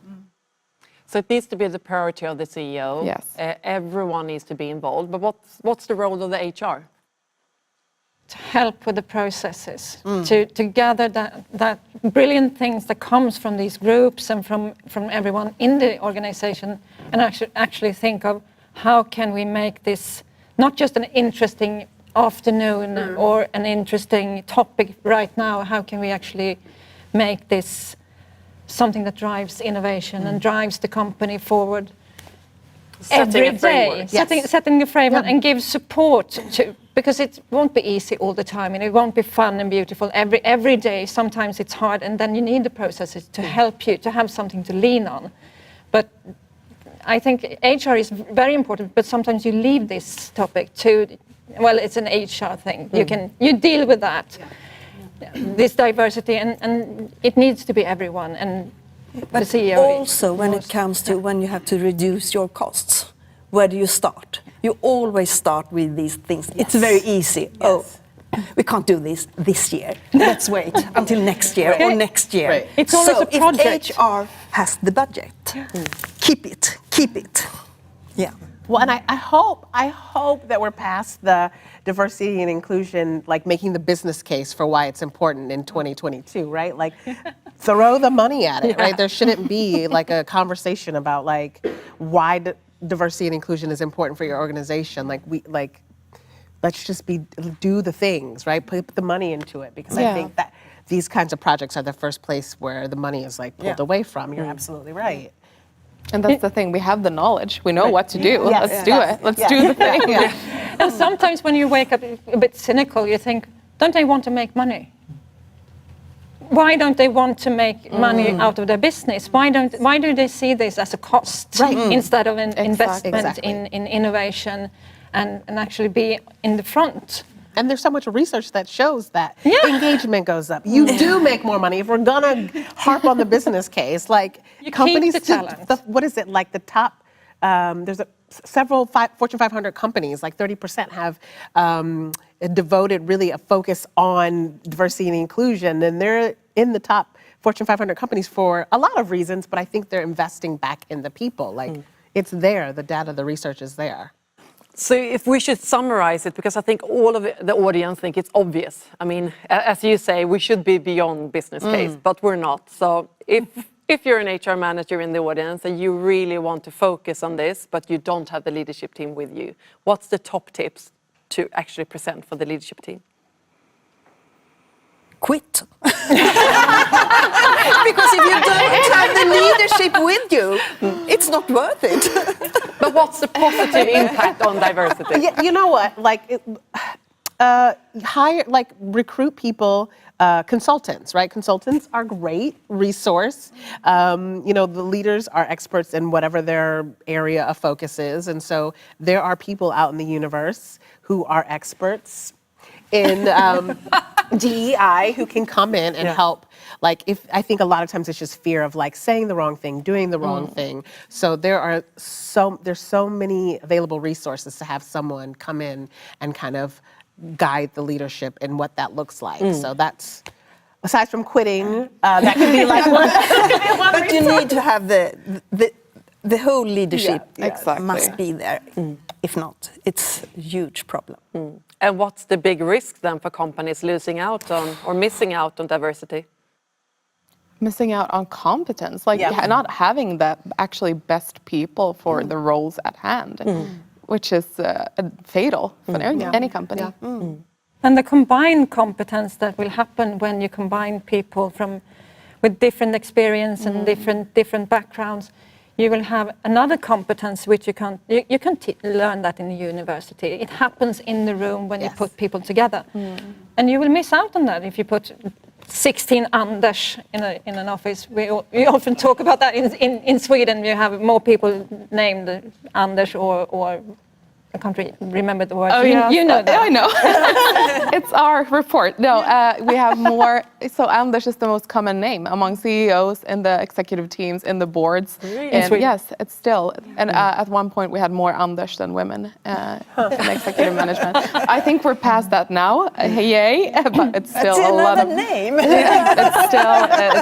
So it needs to be the priority of the CEO. Yes. Everyone needs to be involved. But what's the role of the HR? To help with the processes, to gather that brilliant things that comes from these groups and from everyone in the organization, and actually think of how can we make this not just an interesting afternoon or an interesting topic right now, how can we actually make this something that drives innovation and drives the company forward every day, setting the framework and give support to, because it won't be easy all the time and it won't be fun and beautiful every day. Sometimes it's hard, and then you need the processes to help you to have something to lean on. But I think HR is very important, but sometimes you leave this topic to well, it's an HR thing. You deal with that, this diversity, and it needs to be everyone. And but the CEO also, when it comes to when you have to reduce your costs, where do you start? You always start with these things. It's very easy. Yes. Oh, we can't do this year. Let's wait until next year or next year. Right. It's always a project. If HR has the budget, keep it. Yeah. Well, and I hope that we're past the diversity and inclusion, like making the business case for why it's important in 2022, right? Like, throw the money at it, right? There shouldn't be like a conversation about like why diversity and inclusion is important for your organization. Let's just do the things, right? Put the money into it, because I think that these kinds of projects are the first place where the money is like pulled away from. You're absolutely right. And that's the thing, we have the knowledge, we know what to do. Let's do it. Let's do the thing. And sometimes when you wake up a bit cynical, you think, don't they want to make money? Why don't they want to make money out of their business? Why do they see this as a cost instead of an investment in innovation and actually be in the front? And there's so much research that shows that engagement goes up. You do make more money. If we're gonna harp on the business case, like you companies, keep the talent. What is it, like the top, there's several Fortune 500 companies, like 30% have devoted really a focus on diversity and inclusion. And they're in the top Fortune 500 companies for a lot of reasons, but I think they're investing back in the people. Like it's there, the data, the research is there. So if we should summarize it, because I think all of the audience think it's obvious. I mean, as you say, we should be beyond business case, but we're not. So if you're an HR manager in the audience and you really want to focus on this, but you don't have the leadership team with you, what's the top tips to actually present for the leadership team? Quit. Because if you don't have the leadership with you, it's not worth it. But what's the positive impact on diversity? Yeah, you know what? Like, recruit people, consultants, right? Consultants are great resource. The leaders are experts in whatever their area of focus is, and so there are people out in the universe who are experts in DEI who can come in and help. Like, I think a lot of times it's just fear of like saying the wrong thing, doing the wrong thing. So there's so many available resources to have someone come in and kind of guide the leadership in what that looks like. So that's, aside from quitting, that can be like one. But you need to have the whole leadership must be there. If not, it's a huge problem. And what's the big risk then for companies losing out on or missing out on diversity? Missing out on competence, like not having the actually best people for the roles at hand, which is fatal for any company. And the combined competence that will happen when you combine people with different experience and different backgrounds, you will have another competence which you can't learn that in the university. It happens in the room when you put people together, and you will miss out on that if you put 16 Anders in an office. We often talk about that in Sweden. You have more people named Anders or I can't remember the word. Oh, you know that. I know. It's our report. No, we have more. So Anders is the most common name among CEOs in the executive teams, in the boards. Really? And yes, it's still. And at one point we had more Anders than women in executive management. I think we're past that now. Yay! But it's still a lot of name. It's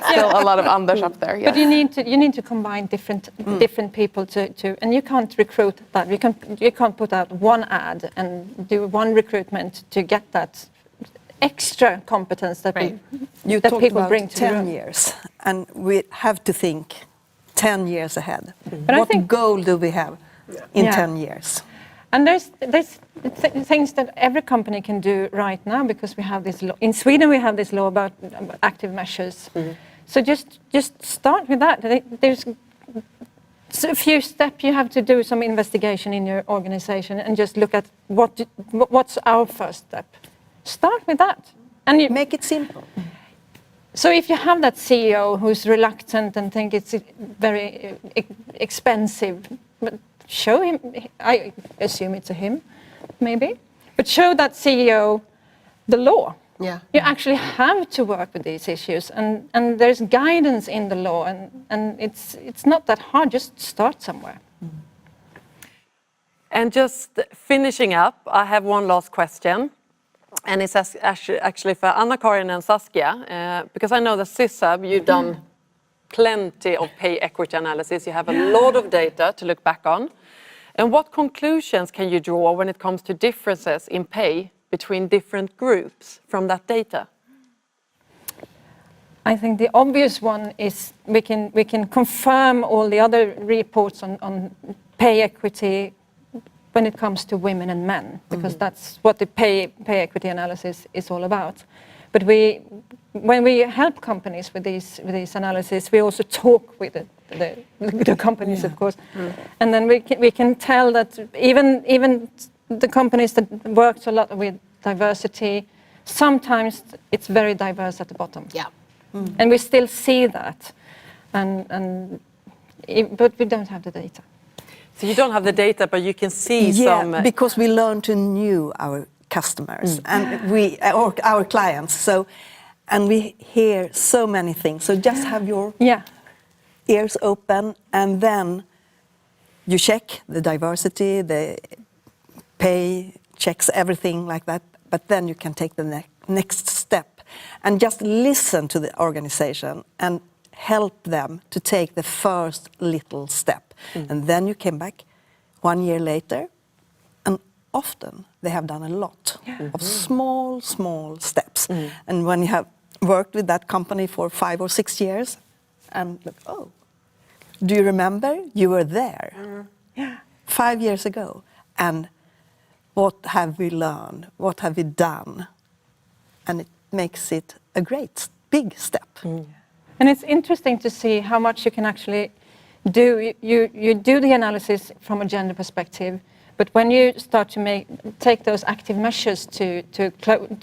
still a lot of Anders up there. Yeah. But you need to combine different people to, and you can't recruit that. You can't put out one ad and do one recruitment to get that extra competence that people bring to 10 years, and we have to think 10 years ahead. But what goal do we have in 10 years? And there's things that every company can do right now, because we have this law. In Sweden we have this law about active measures. So just start with that. There's a few steps. You have to do some investigation in your organization and just look at what's our first step. Start with that, and you make it simple. So if you have that CEO who's reluctant and think it's very expensive, but show him. I assume it's a him, maybe. but show that CEO the law. Yeah. You actually have to work with these issues, and there's guidance in the law, and it's not that hard. Just start somewhere. And just finishing up, I have one last question. And it's actually for Annakarin and Saskia, because I know that Sysarb, you've done plenty of pay equity analysis. You have a lot of data to look back on. And what conclusions can you draw when it comes to differences in pay between different groups from that data? I think the obvious one is we can confirm all the other reports on pay equity when it comes to women and men, because that's what the pay equity analysis is all about. But when we help companies with these analysis, we also talk with the companies, of course, and then we can tell that even the companies that worked a lot with diversity, sometimes it's very diverse at the bottom. Yeah. And we still see that, but we don't have the data. So you don't have the data, but you can see some... Yeah, because we learn to know our customers and or our clients. So, and we hear so many things. So just have your ears open, and then you check the diversity, the pay checks, everything like that. But then you can take the next step and just listen to the organization and help them to take the first little step. And then you came back 1 year later, and often they have done a lot of small steps. And when you have worked with that company for 5 or 6 years, and look, oh, do you remember? You were there 5 years ago. And what have we learned? What have we done? And it makes it a great, big step. And it's interesting to see how much you can actually do. You do the analysis from a gender perspective, but when you start to take those active measures to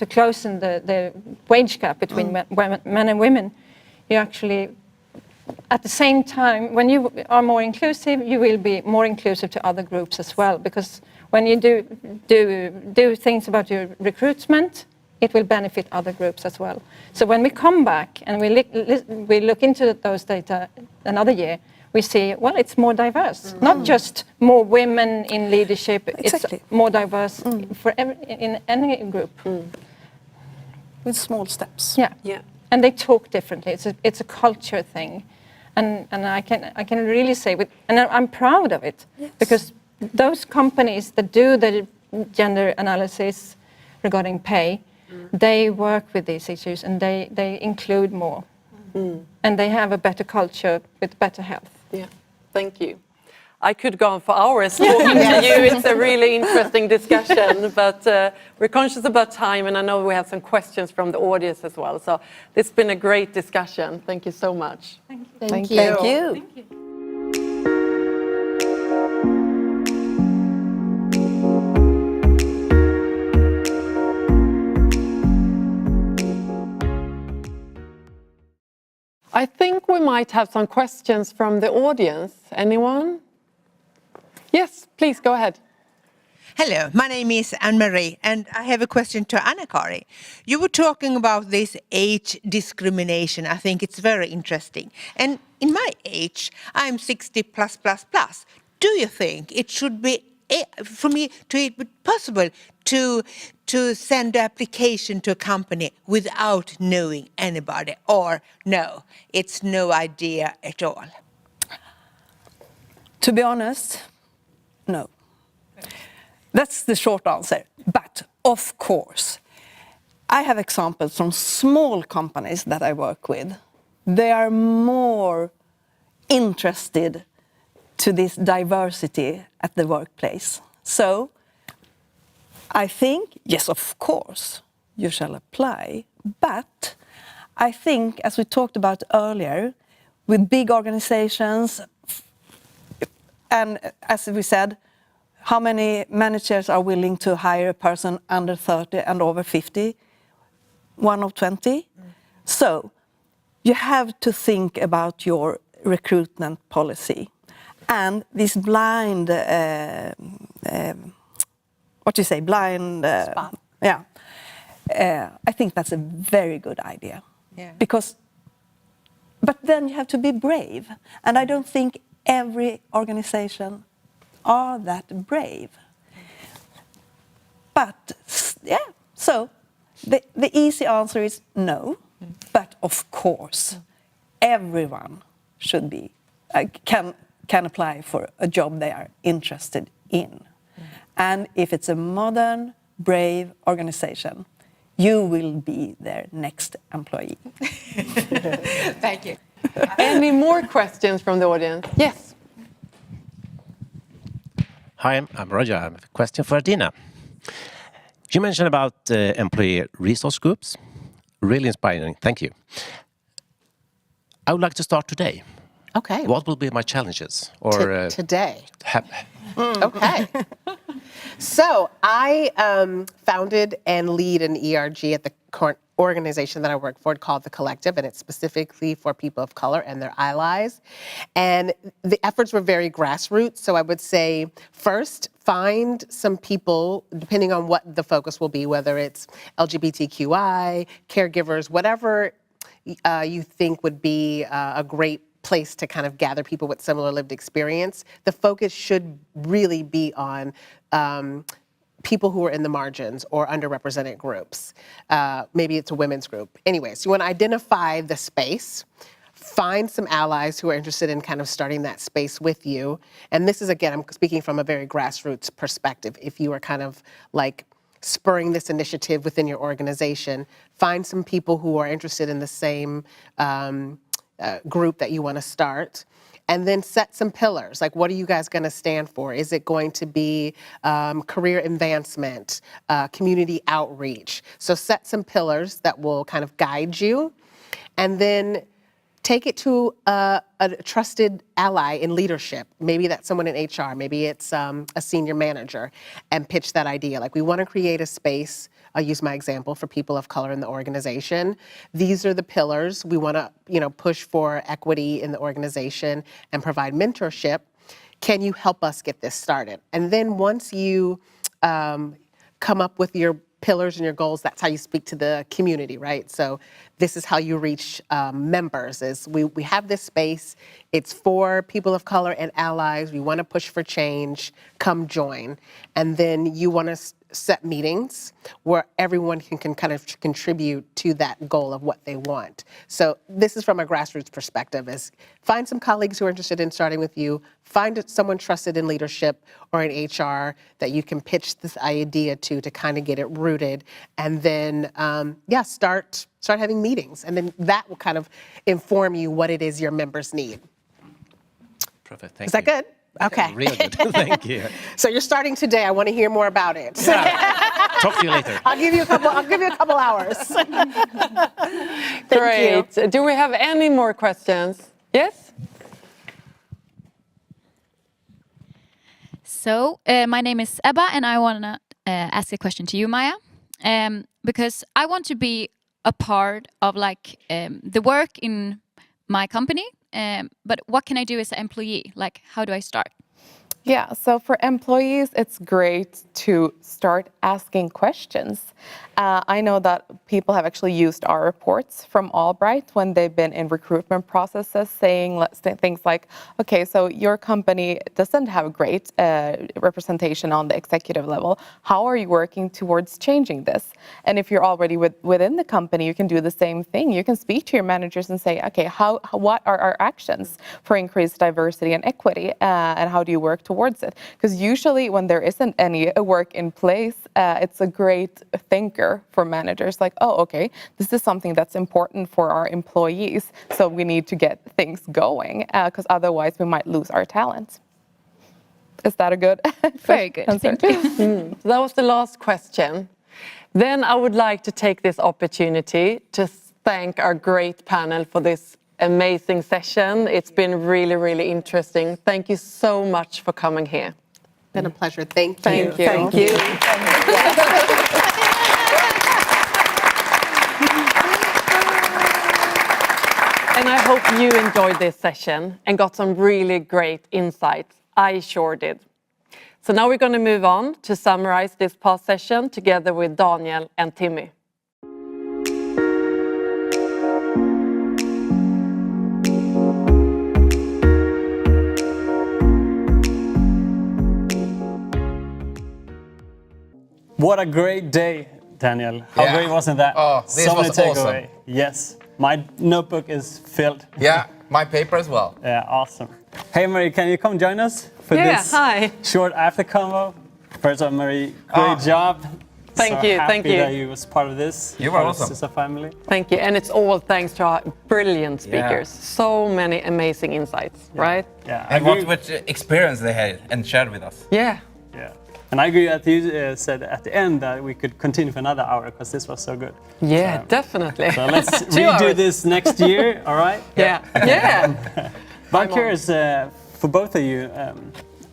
close the wage gap between men and women, you actually, at the same time, when you are more inclusive, you will be more inclusive to other groups as well. Because when you do things about your recruitment, it will benefit other groups as well. So when we come back and we look into those data another year, we see, well, it's more diverse. Not just more women in leadership, it's more diverse in any group. With small steps. Yeah. And they talk differently. It's a culture thing. And I can really say, and I'm proud of it, because those companies that do the gender analysis regarding pay, they work with these issues, and they include more. And they have a better culture with better health. Yeah, thank you. I could go on for hours talking to you. It's a really interesting discussion, but we're conscious about time, and I know we have some questions from the audience as well. So this has been a great discussion. Thank you so much. Thank you. Thank you. Thank you. Thank you. I think we might have some questions from the audience. Anyone? Yes, please go ahead. Hello, my name is Anne-Marie, and I have a question to Annakarin. You were talking about this age discrimination. I think it's very interesting. And in my age, I'm 60 plus. Do you think it should be, for me, to it be possible to send an application to a company without knowing anybody, or no, it's no idea at all? To be honest, no. That's the short answer. But of course, I have examples from small companies that I work with. They are more interested to this diversity at the workplace. So I think, yes, of course, you shall apply. But I think, as we talked about earlier, with big organizations, and as we said, how many managers are willing to hire a person under 30 and over 50? 1 of 20? So you have to think about your recruitment policy. And this blind what do you say, blind spot. Yeah. I think that's a very good idea. Yeah. But then you have to be brave. And I don't think every organization are that brave. But yeah, so the easy answer is no. But of course, everyone should be, can apply for a job they are interested in. And if it's a modern, brave organization, you will be their next employee. Thank you. Any more questions from the audience? Yes. Hi, I'm Roger. I have a question for Adina. You mentioned about employee resource groups. Really inspiring. Thank you. I would like to start today. Okay. What will be my challenges? Or today. Okay. So I founded and lead an ERG at the current organization that I work for called The Collective, and it's specifically for people of color and their allies. And the efforts were very grassroots. So I would say, first, find some people, depending on what the focus will be, whether it's LGBTQI, caregivers, whatever you think would be a great place to kind of gather people with similar lived experience. The focus should really be on people who are in the margins or underrepresented groups. Maybe it's a women's group. Anyways, you want to identify the space, find some allies who are interested in kind of starting that space with you. And this is, again, I'm speaking from a very grassroots perspective. If you are kind of like spurring this initiative within your organization, find some people who are interested in the same group that you want to start. And then set some pillars, like what are you guys going to stand for? Is it going to be career advancement, community outreach? So set some pillars that will kind of guide you, and then take it to a trusted ally in leadership. Maybe that's someone in HR, maybe it's a senior manager, and pitch that idea. Like, we want to create a space, I'll use my example, for people of color in the organization. These are the pillars. We want to, push for equity in the organization and provide mentorship. Can you help us get this started? And then once you come up with your pillars and your goals, that's how you speak to the community, right? So this is how you reach members, is we have this space, it's for people of color and allies, we want to push for change, come join. And then you want to set meetings where everyone can kind of contribute to that goal of what they want. So this is from a grassroots perspective, is find some colleagues who are interested in starting with you, find someone trusted in leadership or in HR that you can pitch this idea to kind of get it rooted, and then start having meetings, and then that will kind of inform you what it is your members need. Perfect, thank you. Is that good? Okay. Real good, thank you. So you're starting today. I want to hear more about it. Talk to you later. I'll give you a couple hours. Great. You. Do we have any more questions? Yes? So my name is Ebba, and I want to ask a question to you, Maija, because I want to be a part of the work in my company. But what can I do as an employee? Like, how do I start? Yeah, so for employees, it's great to start asking questions. I know that people have actually used our reports from Allbright when they've been in recruitment processes, saying things like, okay, so your company doesn't have great representation on the executive level. How are you working towards changing this? And if you're already within the company, you can do the same thing. You can speak to your managers and say, okay, what are our actions for increased diversity and equity, and how do you work towards it? Because usually when there isn't any work in place, it's a great thinker for managers, like, oh, okay, this is something that's important for our employees, so we need to get things going, because otherwise we might lose our talent. Is that a good Very good, answer? thank you. That was the last question. Then I would like to take this opportunity to thank our great panel for this amazing session. It's been really, really interesting. Thank you so much for coming here. Been a pleasure. Thank you. Thank you. Thank you. And I hope you enjoyed this session and got some really great insights. I sure did. So now we're going to move on to summarize this past session together with Daniel and Timmy. What a great day, Daniel. How great wasn't that? Oh, this so was many awesome. takeaway. Yes, my notebook is filled. Yeah, my paper as well. Yeah, awesome. Hey, Marie, can you come join us for this hi. short after convo? First of all, Marie, great job. Thank you, thank you. That you was part of this. You were awesome. Sysarb family. Thank you, and it's all thanks to our brilliant speakers. Yeah. So many amazing insights, right? Yeah. And what experience they had and shared with us. Yeah. Yeah. And I agree that you said at the end that we could continue for another hour because this was so good. Yeah, so, definitely. So let's redo this next year, all right? Yeah. Yeah. But I'm curious, for both of you,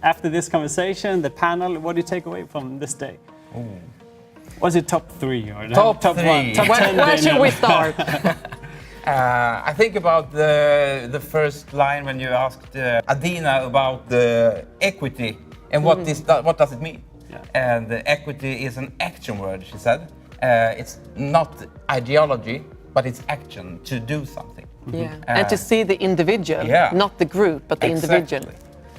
after this conversation, the panel, what do you take away from this day? Ooh. Was it top 3 or top 1, three? top 10? Where should we start? I think about the first line when you asked Adina about the equity and what does it mean? Yeah. And equity is an action word, she said. It's not ideology, but it's action, to do something. Yeah. And to see the individual, not the group, but the individual.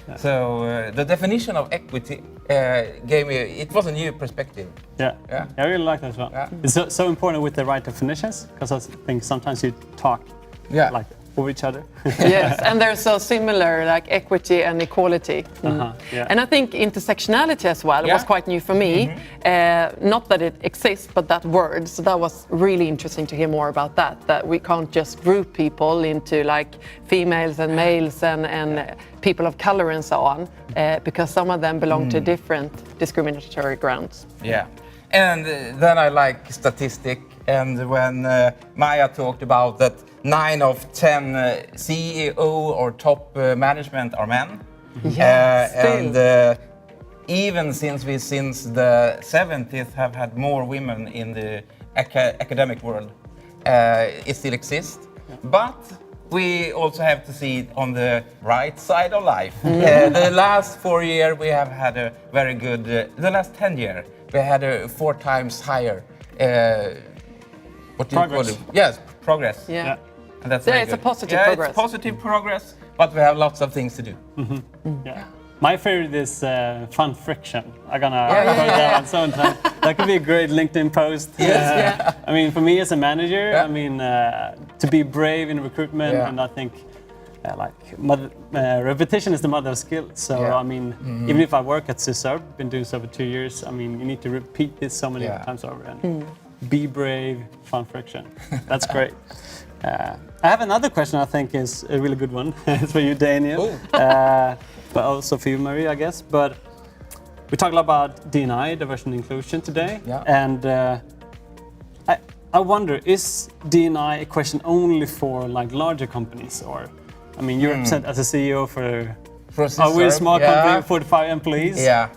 Yeah. So the definition of equity gave me, it was a new perspective. Yeah, I really like that as well. Yeah. It's so important with the right definitions, because I think sometimes you talk like over each other. Yes, and they're so similar, like equity and equality. Yeah. And I think intersectionality as well was quite new for me. Not that it exists, but that word. So that was really interesting to hear more about that we can't just group people into like females and males and people of color and so on, because some of them belong to different discriminatory grounds. Yeah. And then I like statistic, and when Maija talked about that 9 of 10 CEO or top management are men. And even since the 70s have had more women in the academic world, it still exists. But we also have to see it on the right side of life. The last 4 years we have had a very good, the last 10 years we had a 4 times higher what do you call it? Yes, progress. Yeah. And that's it's a positive progress. It's positive progress, but we have lots of things to do. Yeah. My favorite is fun friction. I'm gonna put that on sometime. That could be a great LinkedIn post. Yes. I mean, for me as a manager, I mean, to be brave in recruitment, and I think repetition is the mother of skill. So I mean, even if I work at Sysarb, been doing so for 2 years, I mean, you need to repeat this so many times over. And be brave, fun friction. That's great. I have another question I think is a really good one. It's for you, Daniel. But also for you, Marie, I guess. But we talked a lot about D&I, diversity and inclusion today. Yeah. And I wonder, is D&I a question only for like larger companies? Or, I mean, you represent as a CEO for a really small company, 45 employees. Yeah.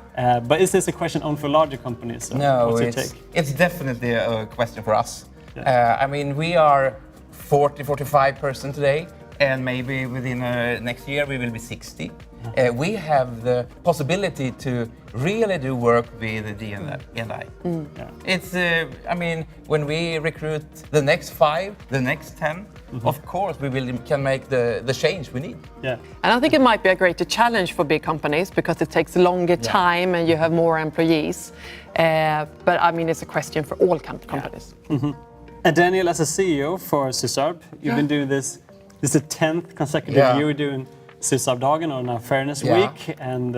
But is this a question only for larger companies? Or No, what's your take? it's definitely a question for us. I mean, we are 45% today, and maybe within next year we will be 60. We have the possibility to really do work with D&I. It's, I mean, when we recruit the next 5, the next 10, of course we can make the change we need. Yeah. And I think it might be a greater challenge for big companies because it takes longer time and you have more employees. But I mean, it's a question for all companies. And Daniel, as a CEO for Sysarb, you've been doing this is the 10th consecutive year you're doing Sysarb-dagen or now Fairness Week, and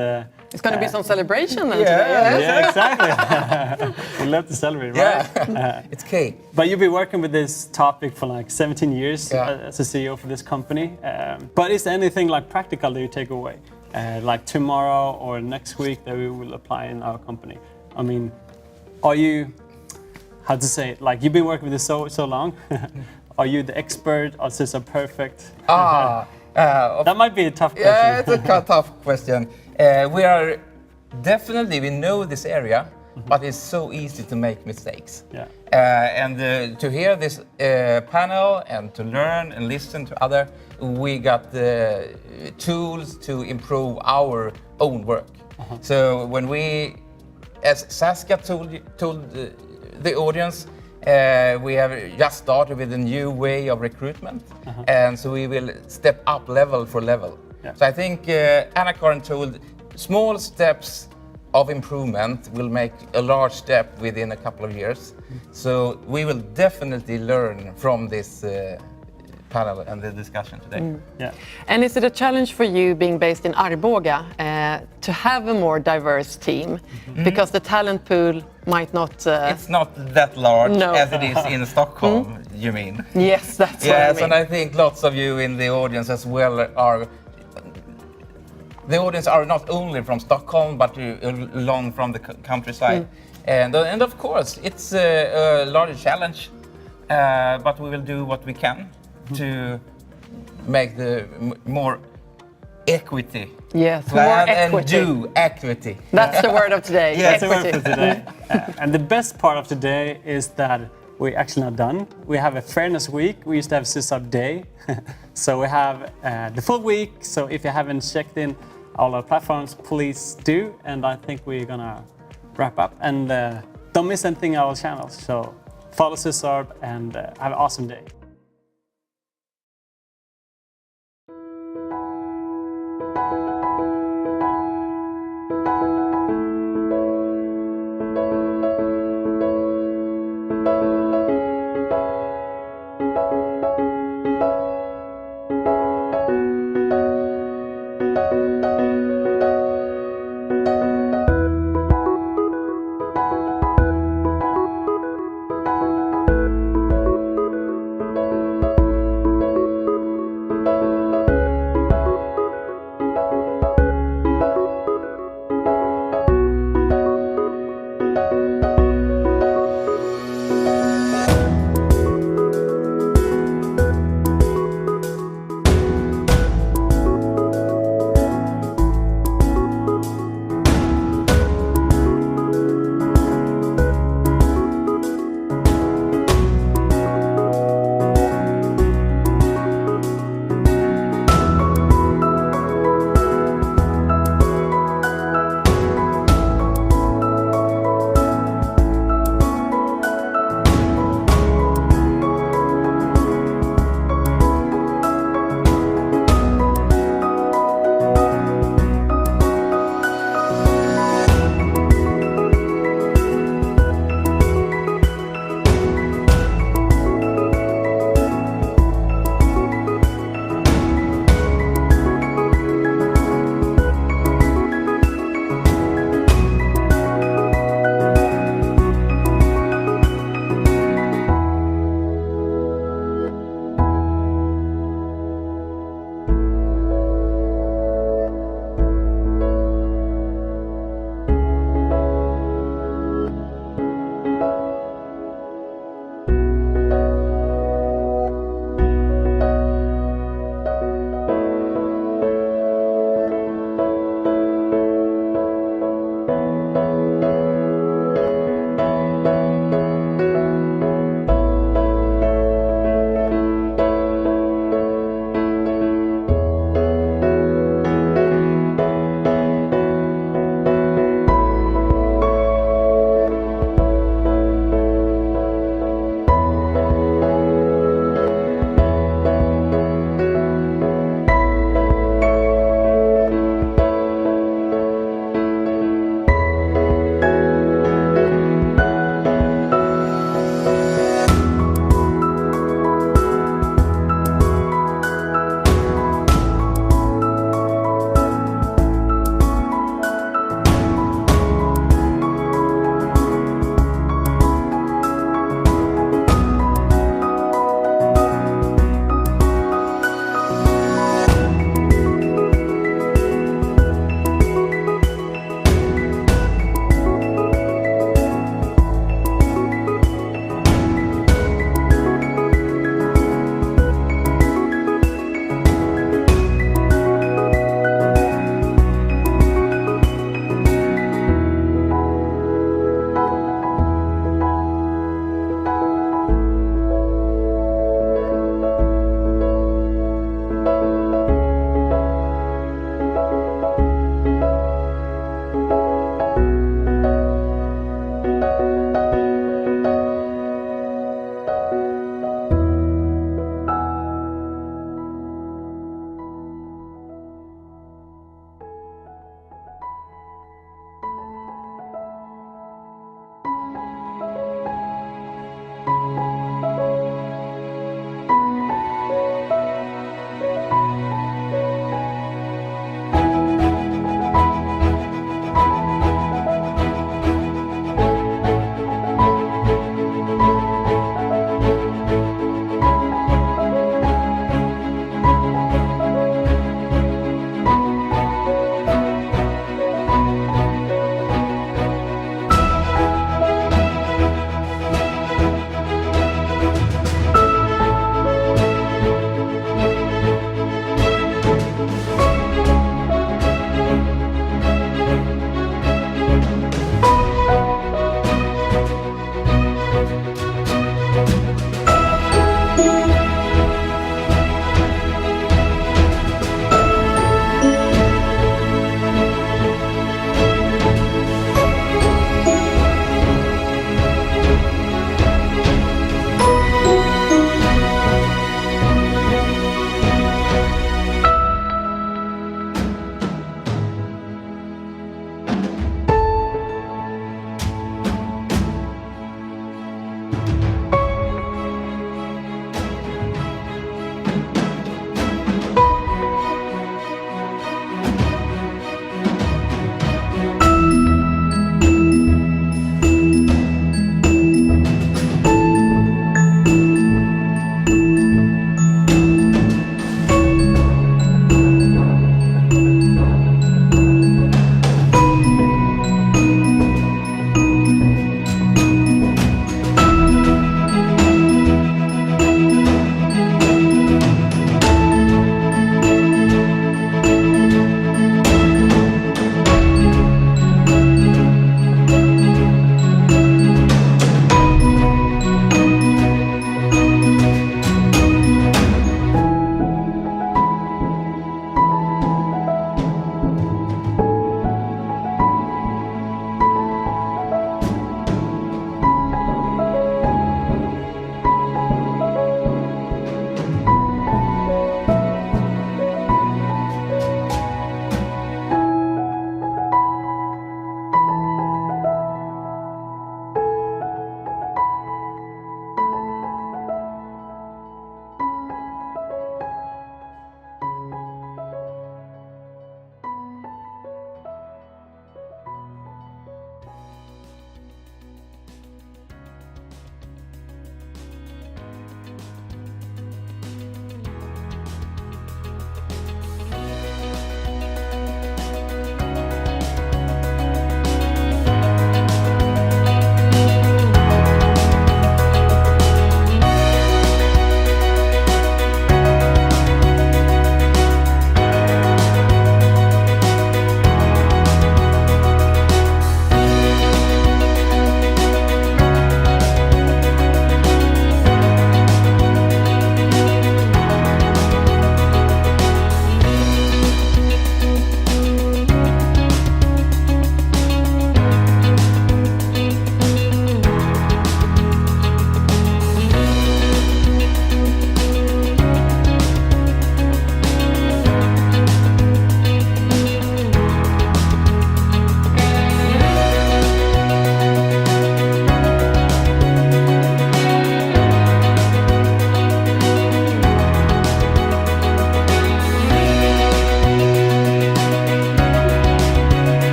it's going to be some celebration then today. Yeah, exactly. We love to celebrate, right? It's cake. But you've been working with this topic for like 17 years as a CEO for this company. But is there anything like practical that you take away, like tomorrow or next week that we will apply in our company? I mean, are you, how to say it, like you've been working with this so long? Are you the expert or is this a perfect? That might be a tough question. Yeah, it's a tough question. We are definitely, we know this area, but it's so easy to make mistakes. Yeah. And to hear this panel and to learn and listen to other, we got the tools to improve our own work. So when we, as Saskia told the audience, we have just started with a new way of recruitment, and so we will step up level for level. So I think Annakarin told small steps of improvement will make a large step within a couple of years. So we will definitely learn from this panel and the discussion today. And is it a challenge for you being based in Arboga to have a more diverse team? Because the talent pool might not... It's not that large as it is in Stockholm, you mean? Yes, that's what I mean. And I think lots of you in the audience as well are... The audience are not only from Stockholm, but along from the countryside. And of course, it's a larger challenge, but we will do what we can to make the more equity. Yes, more equity. And do equity. That's the word of today, That's equity. the word for today. And the best part of today is that we're actually not done. We have a Fairness Week. We used to have Sysarb Day. So we have the full week. So if you haven't checked in all our platforms, please do. And I think we're gonna wrap up. And don't miss anything on our channels. So follow Sysarb and have an awesome day.